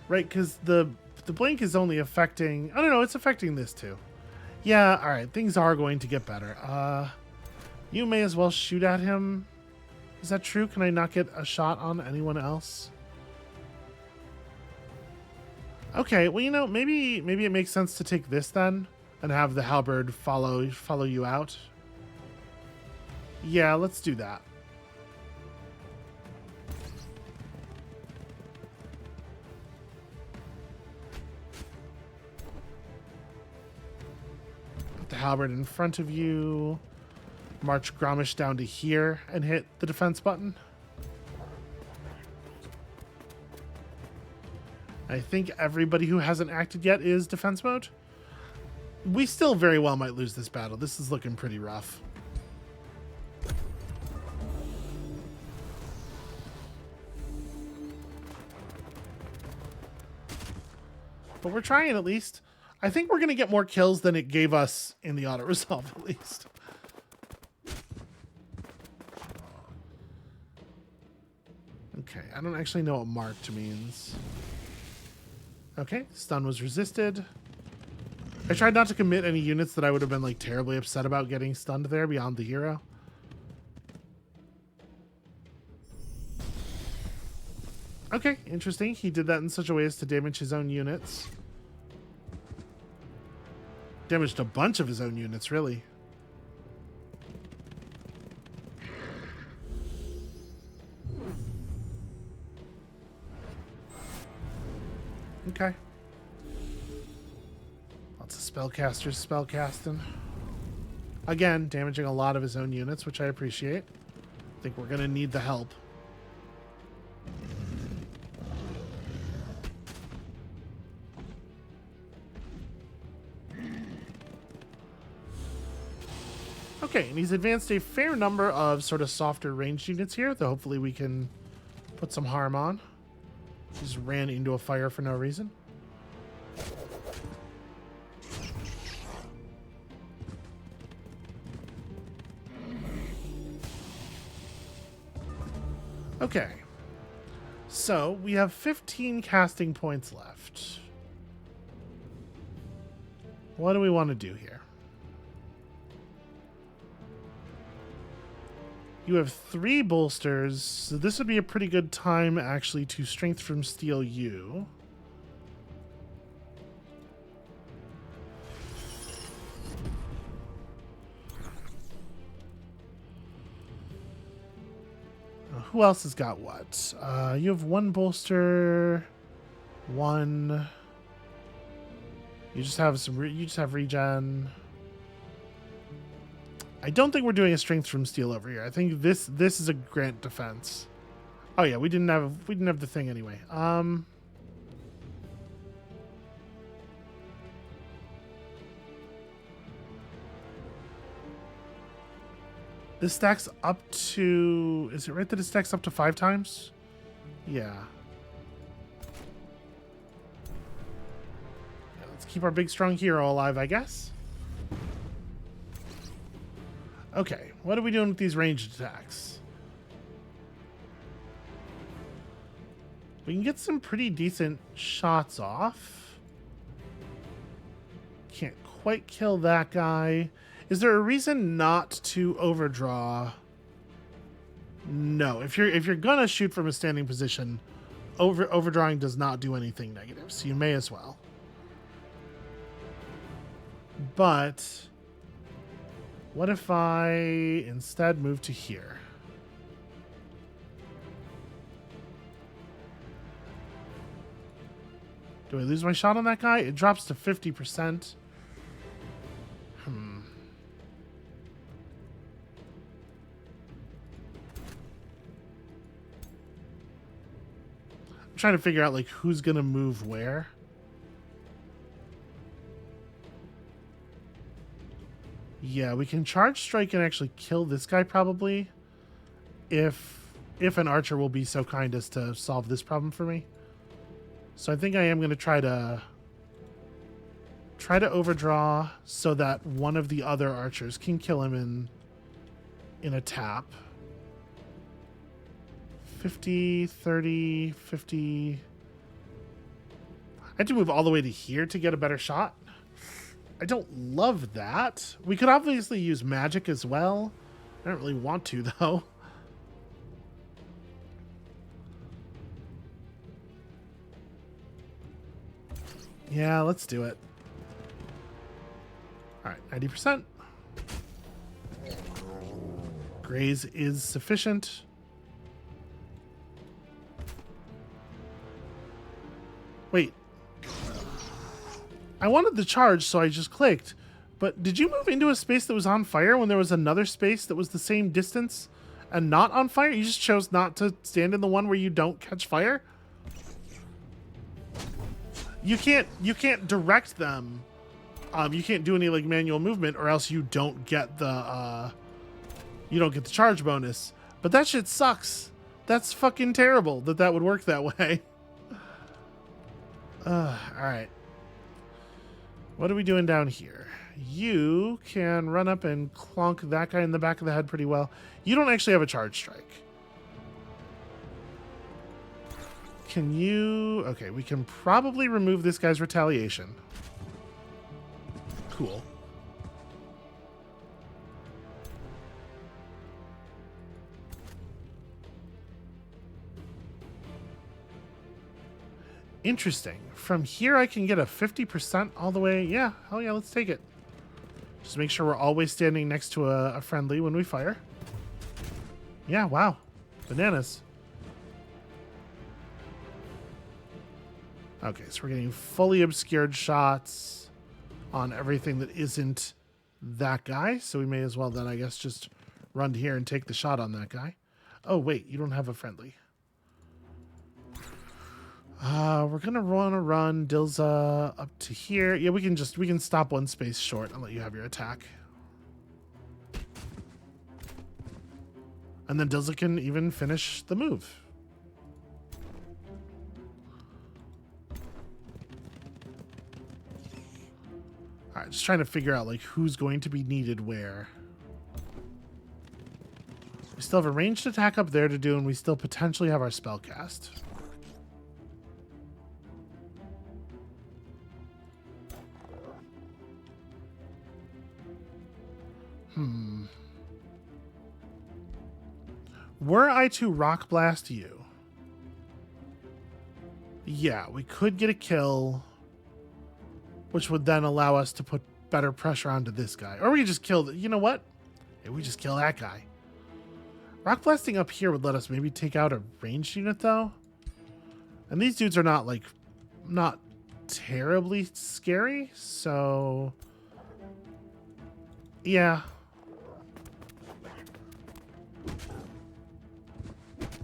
Right, because the blink is only affecting... I don't know, it's affecting this too. Yeah, all right, things are going to get better. You may as well shoot at him. Is that true? Can I not get a shot on anyone else? Okay, well, you know, maybe it makes sense to take this then and have the halberd follow you out. Yeah, let's do that. Put the halberd in front of you. March Gromesh down to here and hit the defense button. I think everybody who hasn't acted yet is defense mode. We still very well might lose this battle. This is looking pretty rough. But we're trying at least. I think we're going to get more kills than it gave us in the auto-resolve at least. Okay, I don't actually know what marked means. Okay, stun was resisted. I tried not to commit any units that I would have been like terribly upset about getting stunned there beyond the hero. Okay, interesting. He did that in such a way as to damage his own units. Damaged a bunch of his own units, really. Okay. Lots of spellcasters spellcasting. Again, damaging a lot of his own units, which I appreciate. I think we're going to need the help. Okay, and he's advanced a fair number of sort of softer ranged units here that hopefully we can put some harm on. Just ran into a fire for no reason. Okay. So, we have 15 casting points left. What do we want to do here? You have 3 bolsters, so this would be a pretty good time, actually, to strength from steel you. Who else has got what? You have 1 bolster, 1. You just have some. You just have regen. I don't think we're doing a strength from steel over here. I think this is a grant defense. Oh yeah, we didn't have the thing anyway. This stacks up to. Is it right that it stacks up to 5 times? Yeah. Let's keep our big strong hero alive, I guess. Okay, what are we doing with these ranged attacks? We can get some pretty decent shots off. Can't quite kill that guy. Is there a reason not to overdraw? No. If you're gonna shoot from a standing position, overdrawing does not do anything negative, so you may as well. But what if I instead move to here? Do I lose my shot on that guy? It drops to 50%. I'm trying to figure out like who's gonna move where. Yeah, we can charge strike and actually kill this guy probably, if an archer will be so kind as to solve this problem for me. So I think I am going to try to overdraw so that one of the other archers can kill him in a tap. 50, 30, 50. I had to move all the way to here to get a better shot. I don't love that. We could obviously use magic as well. I don't really want to, though. Yeah, let's do it. All right, 90%. Graze is sufficient. Wait. I wanted the charge, so I just clicked. But did you move into a space that was on fire when there was another space that was the same distance and not on fire? You just chose not to stand in the one where you don't catch fire? You can't direct them. You can't do any like manual movement, or else you don't get the charge bonus. But that shit sucks. That's fucking terrible that would work that way. All right. What are we doing down here? You can run up and clonk that guy in the back of the head pretty well. You don't actually have a charge strike. Can you... Okay, we can probably remove this guy's retaliation. cool. Interesting. From here, I can get a 50% all the way. Yeah, hell yeah, let's take it. Just make sure we're always standing next to a friendly when we fire. Yeah, wow. Bananas. Okay, so we're getting fully obscured shots on everything that isn't that guy. So we may as well then, I guess, just run here and take the shot on that guy. Oh, wait, you don't have a friendly. We're gonna want to run Dilza up to here. Yeah, we can stop one space short and let you have your attack. And then Dilza can even finish the move. All right, just trying to figure out like who's going to be needed where. We still have a ranged attack up there to do, and we still potentially have our spell cast. Were I to rock blast you, yeah, we could get a kill, which would then allow us to put better pressure onto this guy. Or we could just kill you know what? Maybe we just kill that guy. Rock blasting up here would let us maybe take out a ranged unit though. And these dudes are not terribly scary, so yeah.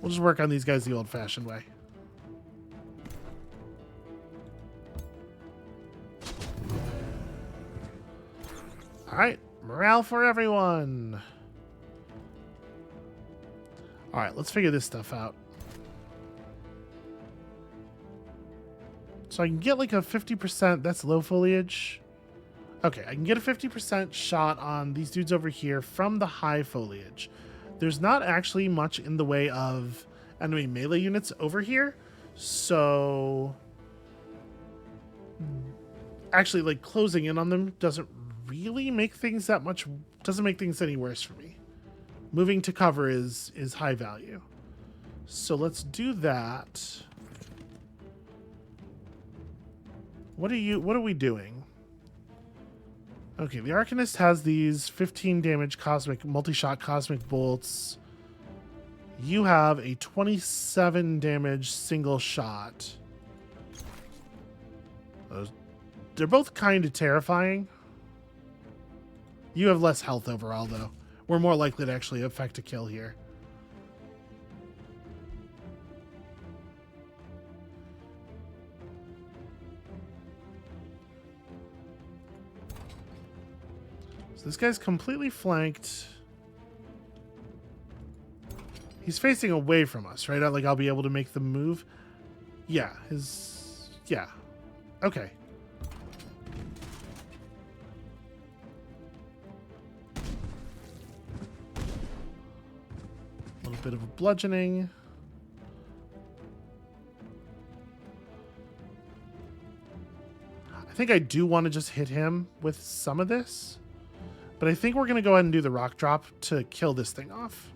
We'll just work on these guys the old-fashioned way. All right, morale for everyone. All right, let's figure this stuff out. So I can get like a 50%, that's low foliage. Okay, I can get a 50% shot on these dudes over here from the high foliage. There's not actually much in the way of enemy melee units over here. So actually like closing in on them doesn't really make things that much, doesn't make things any worse for me. Moving to cover is high value. So let's do that. What are we doing? Okay, the Arcanist has these 15 damage cosmic multi-shot cosmic bolts. You have a 27 damage single shot. They're both kind of terrifying. You have less health overall, though. We're more likely to actually affect a kill here. This guy's completely flanked. He's facing away from us, right? Like I'll be able to make the move. Yeah, yeah. Okay. A little bit of a bludgeoning. I think I do want to just hit him with some of this. But I think we're going to go ahead and do the rock drop to kill this thing off.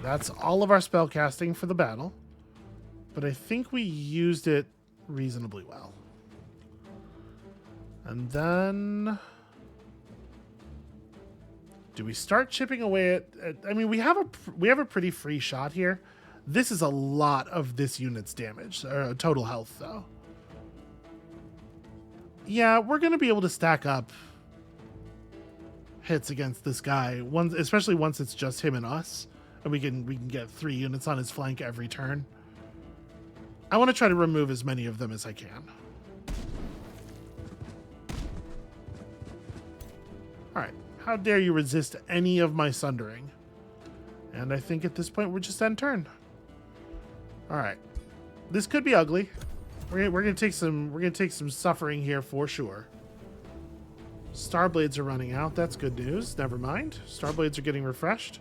That's all of our spell casting for the battle. But I think we used it reasonably well. And then do we start chipping away at I mean, we have a pretty free shot here. This is a lot of this unit's damage, total health though. Yeah, we're going to be able to stack up hits against this guy, especially once it's just him and us, and we can get 3 units on his flank every turn. I want to try to remove as many of them as I can. All right, how dare you resist any of my sundering? And I think at this point we're just end turn. All right, this could be ugly. We're gonna take some suffering here for sure. Starblades are running out. That's good news. Never mind. Starblades are getting refreshed.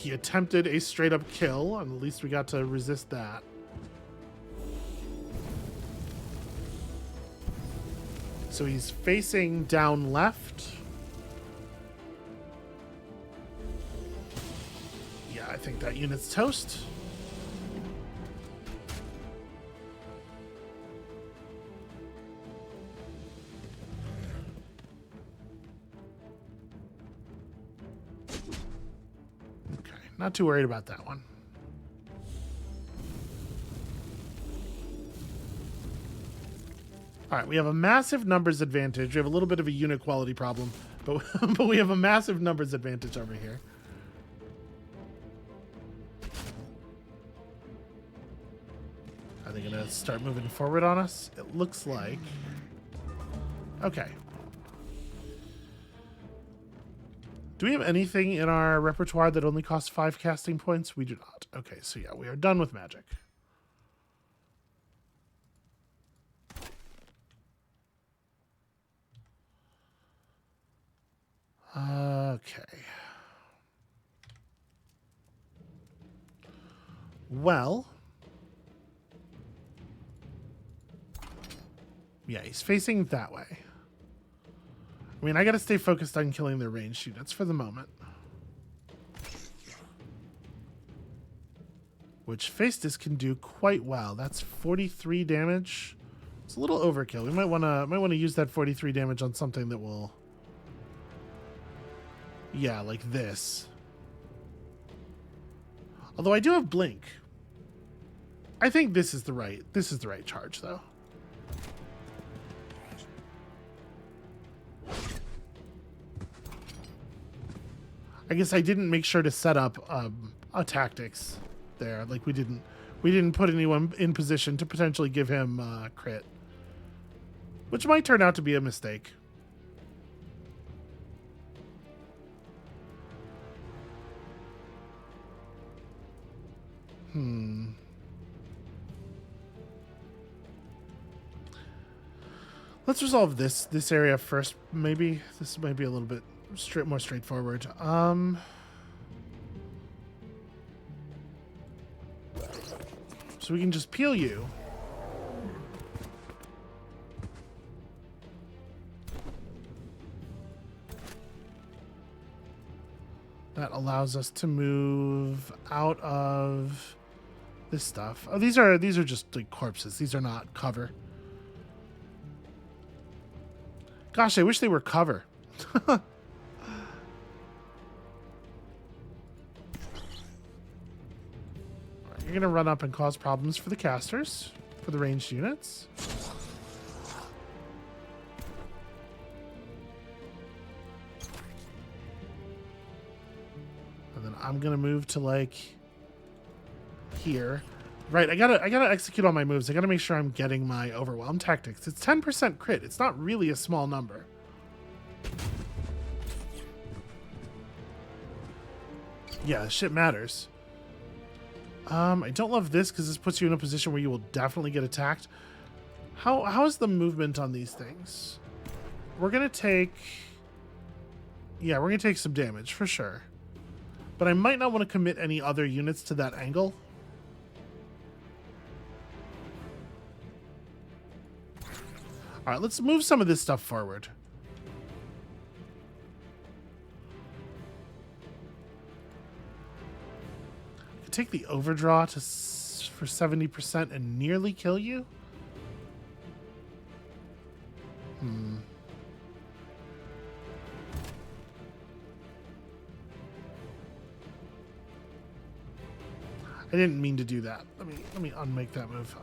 He attempted a straight up kill, and at least we got to resist that. So he's facing down left. Yeah, I think that unit's toast. Okay, not too worried about that one. All right, we have a massive numbers advantage. We have a little bit of a unit quality problem, but, but we have a massive numbers advantage over here. Are they going to start moving forward on us? It looks like. Okay. Do we have anything in our repertoire that only costs 5 casting points? We do not. Okay, so yeah, we are done with magic. Okay. Well. Yeah, he's facing that way. I mean, I gotta stay focused on killing their ranged units for the moment. Which Faceless can do quite well. That's 43 damage. It's a little overkill. We might wanna use that 43 damage on something that will. Yeah, like this. Although I do have blink. I think this is the right charge though. I guess I didn't make sure to set up a tactics there. Like we didn't put anyone in position to potentially give him crit, which might turn out to be a mistake. Let's resolve this area first. Maybe this might be a little bit more straightforward. So we can just peel you. That allows us to move out of this stuff. Oh, these are just like corpses. These are not cover. Gosh, I wish they were cover. You're going to run up and cause problems for the casters, for the ranged units. And then I'm going to move to like here. Right, I gotta execute all my moves. I gotta make sure I'm getting my overwhelm tactics. It's 10% crit. It's not really a small number. Yeah, shit matters. I don't love this because this puts you in a position where you will definitely get attacked. How is the movement on these things? We're gonna take. Yeah, we're gonna take some damage for sure. But I might not want to commit any other units to that angle. All right, let's move some of this stuff forward. I could take the overdraw for 70% and nearly kill you. I didn't mean to do that. Let me unmake that move.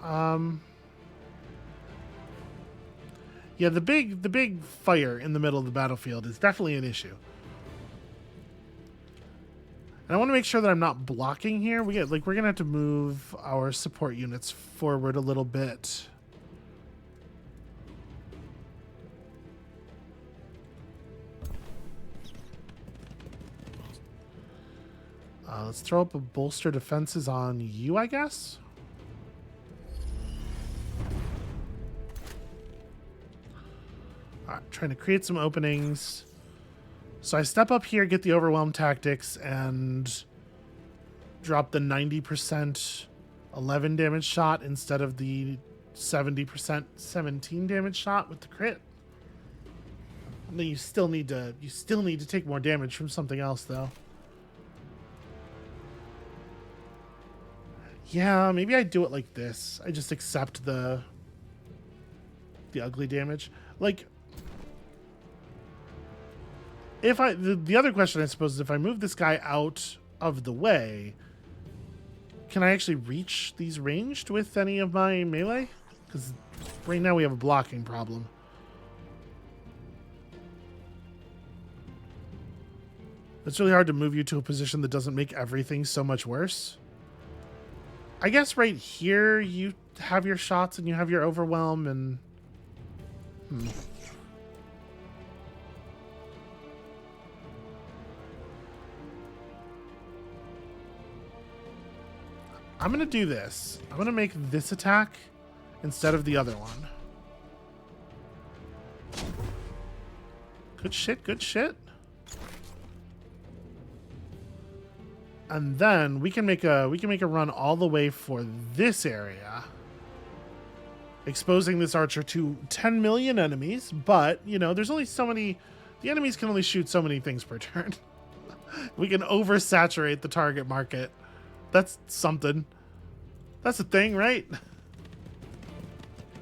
Yeah, the big fire in the middle of the battlefield is definitely an issue. And I want to make sure that I'm not blocking here. We're gonna have to move our support units forward a little bit. Let's throw up a bolster defenses on you, I guess. All right, trying to create some openings. So I step up here, get the overwhelm tactics, and drop the 90% 11 damage shot instead of the 70% 17 damage shot with the crit. And then you still need to take more damage from something else though. Yeah, maybe I do it like this. I just accept the ugly damage. Like, if the other question I suppose is if I move this guy out of the way, can I actually reach these ranged with any of my melee? Because right now we have a blocking problem. It's really hard to move you to a position that doesn't make everything so much worse. I guess right here you have your shots and you have your overwhelm and... I'm going to do this. I'm going to make this attack instead of the other one. Good shit, good shit. And then we can make a run all the way for this area, exposing this archer to 10 million enemies. But you know, there's only so many. The enemies can only shoot so many things per turn. We can oversaturate the target market. That's something. That's a thing, right?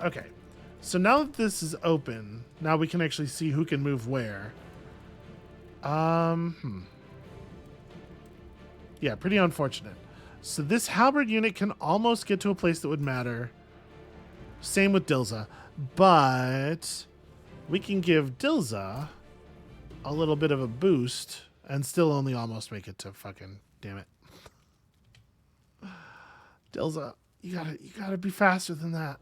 Okay. So now that this is open, now we can actually see who can move where. Yeah, pretty unfortunate. So this halberd unit can almost get to a place that would matter. Same with Dilza. But we can give Dilza a little bit of a boost and still only almost make it to fucking... Damn it. Dilza, you gotta be faster than that.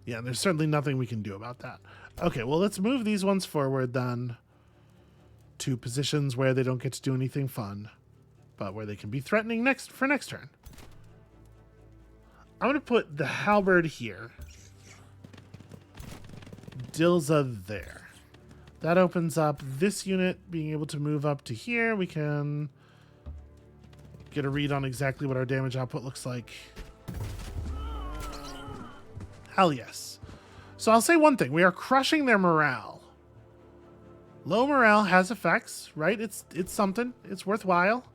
Yeah, there's certainly nothing we can do about that. Okay, well, let's move these ones forward then to positions where they don't get to do anything fun, but where they can be threatening next turn. I'm going to put the halberd here. Dilza there. That opens up this unit being able to move up to here. We can get a read on exactly what our damage output looks like. Hell yes. So I'll say one thing. We are crushing their morale. Low morale has effects, right? It's something. It's worthwhile.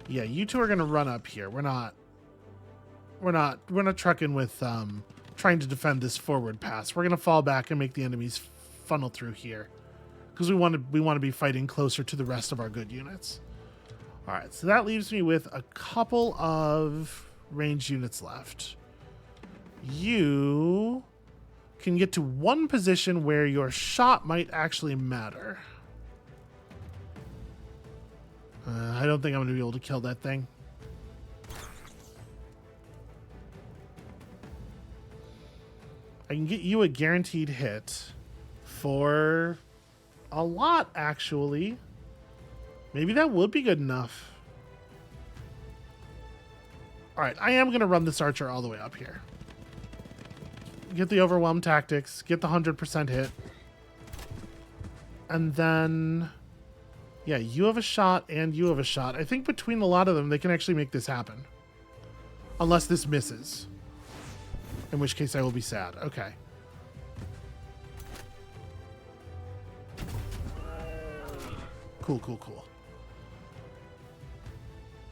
Yeah, you two are gonna run up here. We're not trucking with trying to defend this forward pass. We're gonna fall back and make the enemies funnel through here. Because we want to be fighting closer to the rest of our good units. Alright, so that leaves me with a couple of ranged units left. You can get to one position where your shot might actually matter. I don't think I'm going to be able to kill that thing. I can get you a guaranteed hit for a lot, actually. Maybe that would be good enough. Alright, I am going to run this archer all the way up here. Get the overwhelm tactics, get the 100% hit. And then, yeah, you have a shot and you have a shot. I think between a lot of them, they can actually make this happen. Unless this misses. In which case I will be sad. Okay. Cool, cool, cool.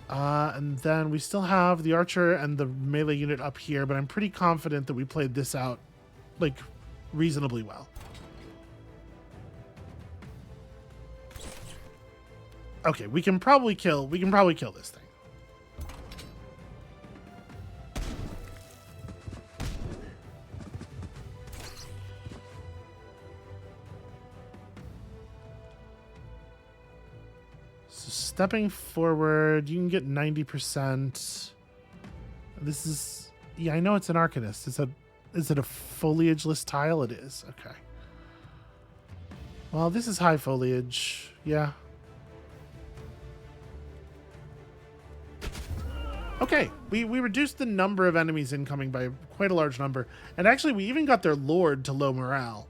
And then we still have the archer and the melee unit up here, but I'm pretty confident that we played this out, like, reasonably well. Okay, we can probably kill this thing. Stepping forward, you can get 90%. This is... Yeah, I know it's an Arcanist. Is it a foliageless tile? It is. Okay. Well, this is high foliage. Yeah. Okay. We reduced the number of enemies incoming by quite a large number. And actually, we even got their lord to low morale.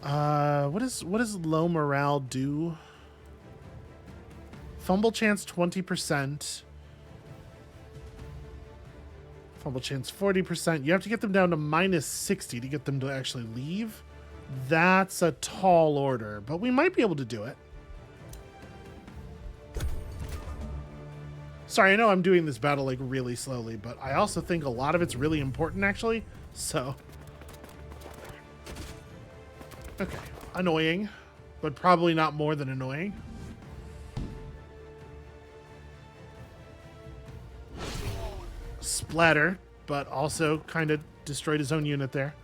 What does low morale do? Fumble chance 20%. Fumble chance 40%. You have to get them down to minus 60 to get them to actually leave. That's a tall order, but we might be able to do it. Sorry, I know I'm doing this battle like really slowly, but I also think a lot of it's really important actually. So, okay, annoying, but probably not more than annoying. Splatter, but also kind of destroyed his own unit there.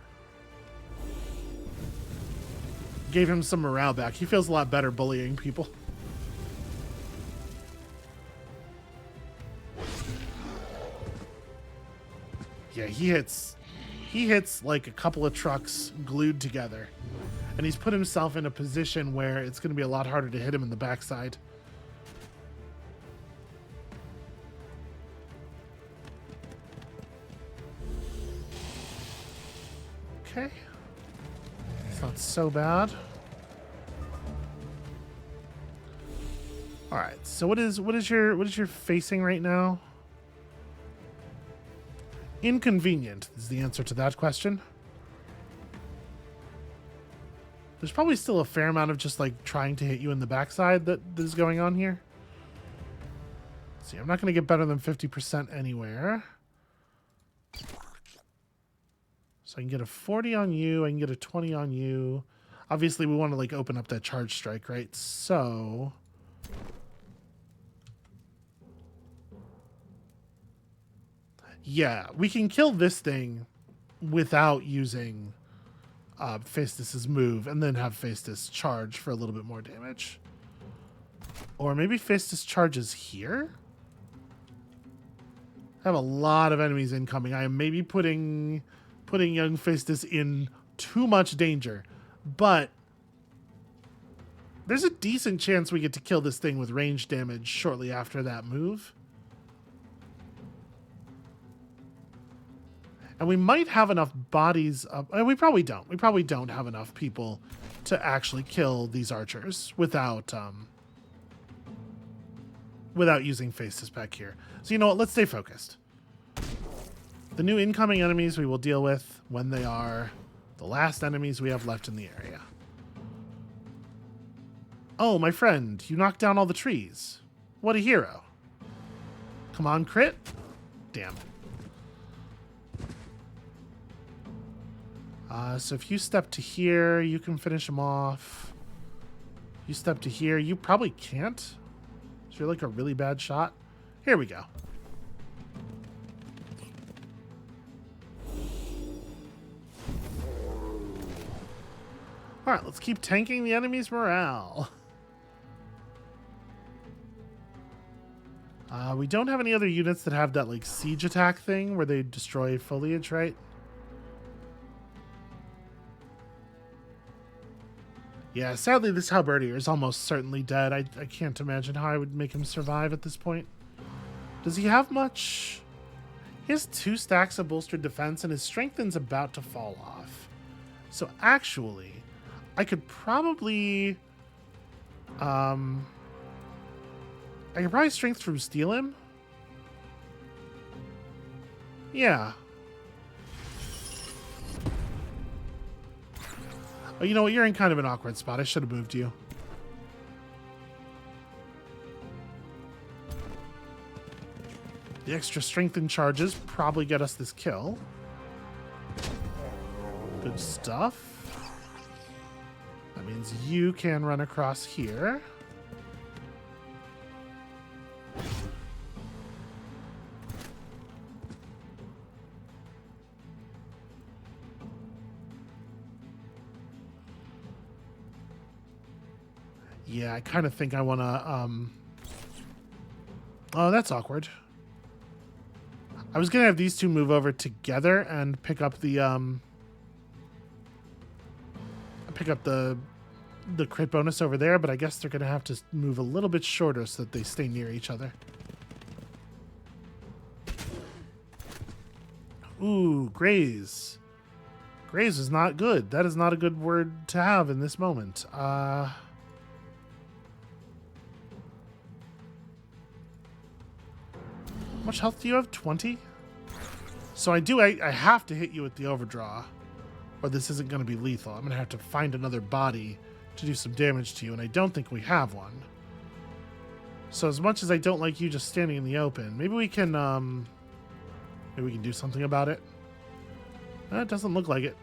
Gave him some morale back. He feels a lot better bullying people. Yeah, he hits like a couple of trucks glued together. And he's put himself in a position where it's going to be a lot harder to hit him in the backside. Okay. It's not so bad. All right. So what is your facing right now? Inconvenient is the answer to that question. There's probably still a fair amount of just like trying to hit you in the backside that is going on here. Let's see, I'm not going to get better than 50% anywhere. So I can get a 40 on you. I can get a 20 on you. Obviously, we want to like open up that charge strike, right? So yeah, we can kill this thing without using Faistus's move and then have Faistus charge for a little bit more damage. Or maybe Faistus charges here? I have a lot of enemies incoming. I am maybe putting young Faistus in too much danger. But there's a decent chance we get to kill this thing with range damage shortly after that move. And we might have enough bodies up. We probably don't. We probably don't have enough people to actually kill these archers without using Faistus back here. So you know what? Let's stay focused. The new incoming enemies we will deal with when they are the last enemies we have left in the area. Oh, my friend, you knocked down all the trees. What a hero. Come on, crit. Damn. So if you step to here, you can finish him off. You step to here, you probably can't. So you're like a really bad shot. Here we go. All right, let's keep tanking the enemy's morale. We don't have any other units that have that like siege attack thing where they destroy foliage, right? Yeah, sadly this halberdier is almost certainly dead. I can't imagine how I would make him survive at this point. Does he have much? He has 2 stacks of bolstered defense and his strengthen's about to fall off. So actually, I could probably strength from steal him. Yeah. Oh, you know what? You're in kind of an awkward spot. I should have moved you. The extra strengthened charges probably get us this kill. Good stuff. That means you can run across here. Yeah, I kind of think I want to, oh, that's awkward. I was going to have these two move over together and pick up the crit bonus over there, but I guess they're going to have to move a little bit shorter so that they stay near each other. Ooh, graze. Graze is not good. That is not a good word to have in this moment. How much health do you have? 20? So I have to hit you with the overdraw, or this isn't going to be lethal. I'm going to have to find another body to do some damage to you, and I don't think we have one. So as much as I don't like you just standing in the open, maybe we can do something about it. It doesn't look like it.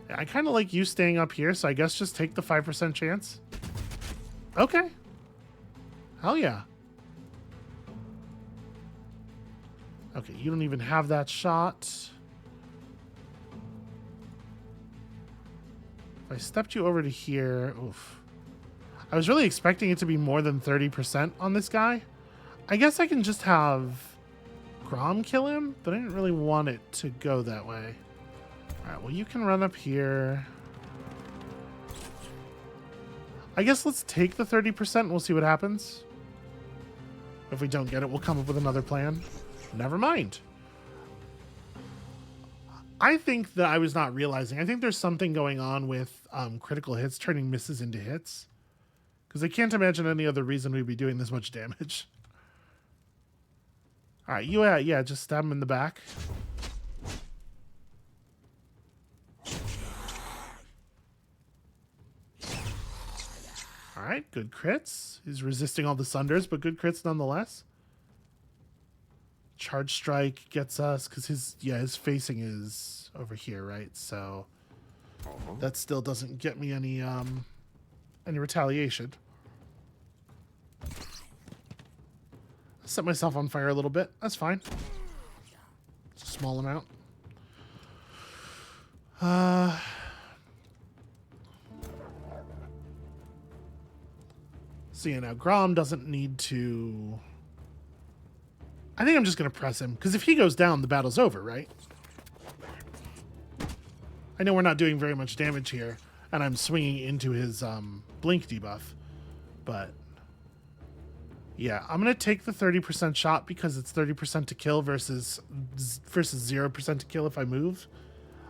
Yeah, I kind of like you staying up here, so I guess just take the 5% chance. Okay. Hell yeah. Okay, you don't even have that shot. If I stepped you over to here, oof. I was really expecting it to be more than 30% on this guy. I guess I can just have Grom kill him, but I didn't really want it to go that way. All right, well, you can run up here. I guess let's take the 30% and we'll see what happens. If we don't get it, we'll come up with another plan. Never mind. I think that I was not realizing. I think there's something going on with critical hits turning misses into hits. Because I can't imagine any other reason we'd be doing this much damage. All right, yeah, just stab him in the back. All right, good crits. He's resisting all the sunders, but good crits nonetheless. Charge strike gets us because his facing is over here, right? So that still doesn't get me any retaliation. I set myself on fire a little bit. That's fine. It's a small amount. So yeah, now Grom doesn't need to. I think I'm just going to press him, because if he goes down, the battle's over, right? I know we're not doing very much damage here, and I'm swinging into his blink debuff, but yeah, I'm going to take the 30% shot because it's 30% to kill versus 0% to kill if I move.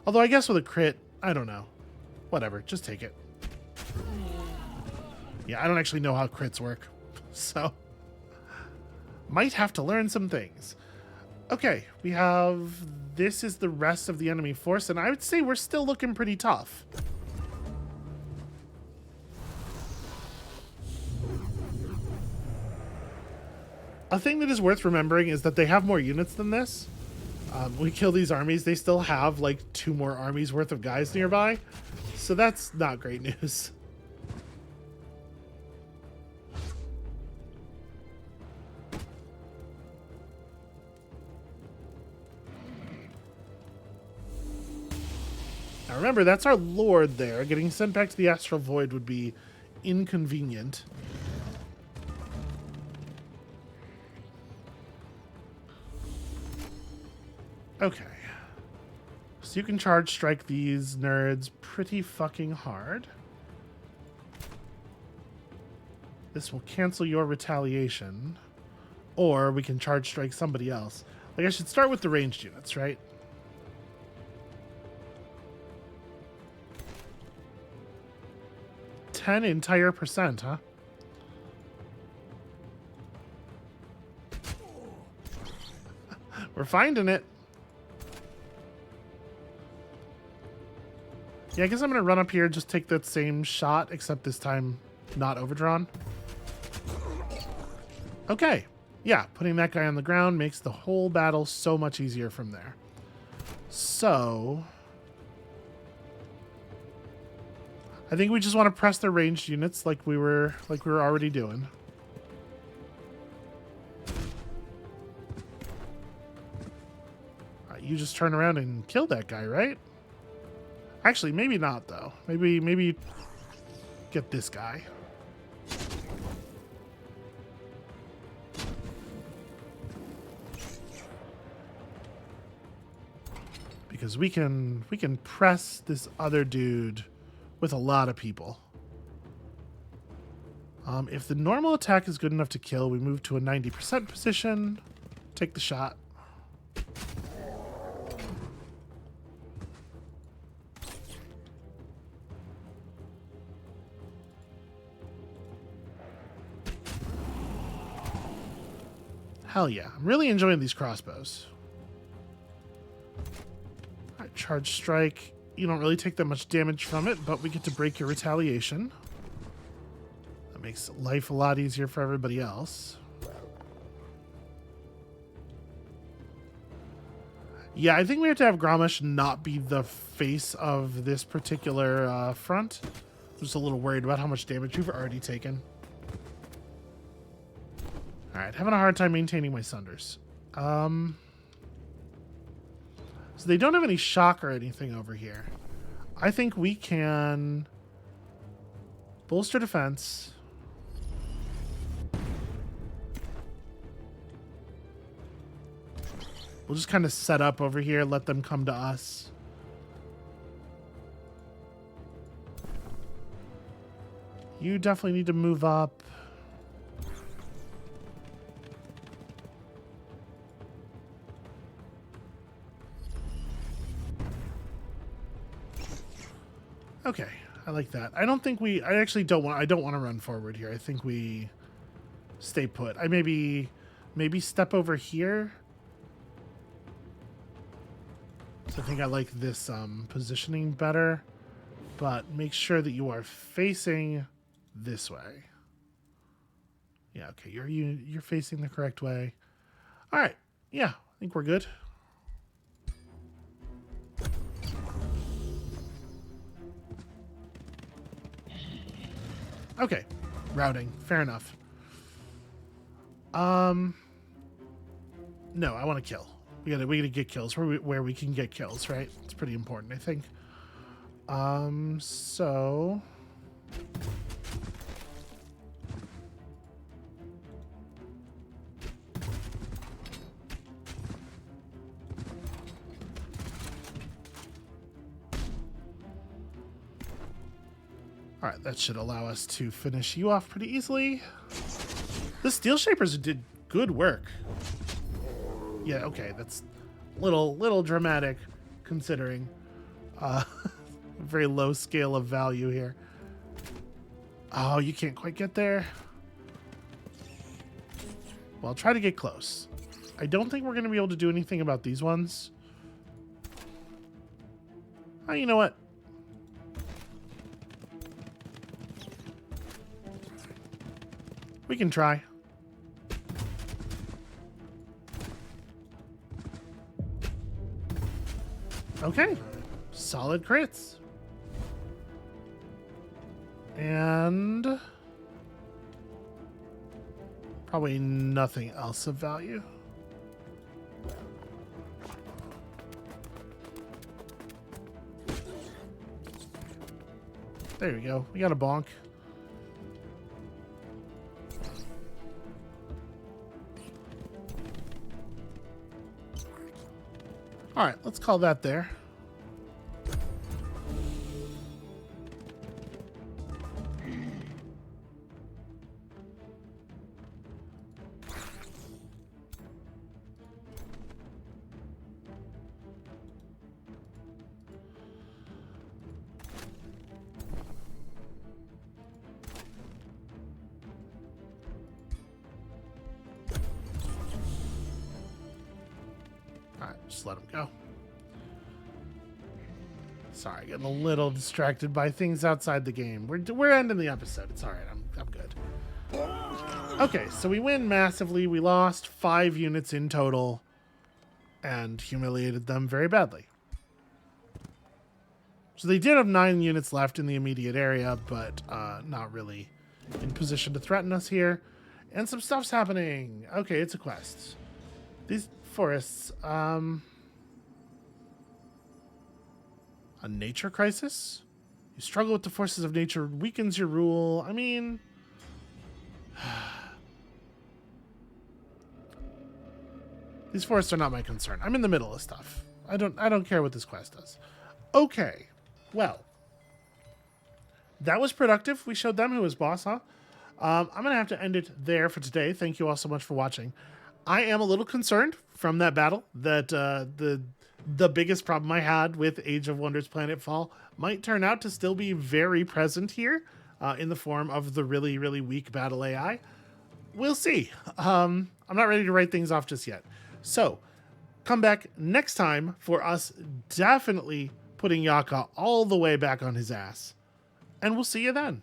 Although I guess with a crit, I don't know. Whatever, just take it. Yeah, I don't actually know how crits work, so might have to learn some things. Okay, we have... This is the rest of the enemy force, and I would say we're still looking pretty tough. A thing that is worth remembering is that they have more units than this. We kill these armies, they still have like 2 more armies worth of guys nearby. So that's not great news. Now remember, that's our lord there. Getting sent back to the Astral Void would be inconvenient. Okay. So you can charge strike these nerds pretty fucking hard. This will cancel your retaliation. Or we can charge strike somebody else. Like, I should start with the ranged units, right? Entire percent, huh? We're finding it. Yeah, I guess I'm gonna run up here and just take that same shot, except this time not overdrawn. Okay. Yeah, putting that guy on the ground makes the whole battle so much easier from there. So I think we just want to press the ranged units like we were already doing. You just turn around and kill that guy, right? Actually, maybe not though. Maybe get this guy. Because we can press this other dude with a lot of people. If the normal attack is good enough to kill, we move to a 90% position. Take the shot. Hell yeah. I'm really enjoying these crossbows. Alright, charge strike. You don't really take that much damage from it, but we get to break your retaliation. That makes life a lot easier for everybody else. Yeah, I think we have to have Grommash not be the face of this particular front. I'm just a little worried about how much damage we've already taken. Alright, having a hard time maintaining my Sunders. So they don't have any shock or anything over here. I think we can bolster defense. We'll just kind of set up over here, let them come to us. You definitely need to move up. Okay, I like that. I don't think I actually don't want to run forward here. I think we stay put. I maybe step over here. So I think I like this positioning better, but make sure that you are facing this way. Yeah, okay, you're facing the correct way. All right, yeah, I think we're good. Okay, routing, fair enough. No, I want to kill. We gotta get kills where we can get kills, right? It's pretty important, I think. So all right, that should allow us to finish you off pretty easily. The Steel Shapers did good work. Yeah, okay, that's a little dramatic considering very low scale of value here. Oh, you can't quite get there. Well, I'll try to get close. I don't think we're going to be able to do anything about these ones. Oh, you know what? We can try. Okay. Solid crits. And probably nothing else of value. There we go. We got a bonk. All right, let's call that there. Just let him go. Sorry, getting a little distracted by things outside the game. We're ending the episode. It's all right. I'm good. Okay, so we win massively. We lost 5 units in total and humiliated them very badly. So they did have 9 units left in the immediate area, but not really in position to threaten us here. And some stuff's happening. Okay, it's a quest. These forests, a nature crisis? You struggle with the forces of nature, weakens your rule. I mean, these forests are not my concern. I'm in the middle of stuff. I don't care what this quest does. Okay, well, that was productive. We showed them who was boss, huh? I'm gonna have to end it there for today. Thank you all so much for watching. I am a little concerned from that battle that the biggest problem I had with Age of Wonders Planetfall might turn out to still be very present here in the form of the really, really weak battle AI. we'll see. I'm not ready to write things off just yet. So come back next time for us definitely putting Yaka all the way back on his ass. And we'll see you then.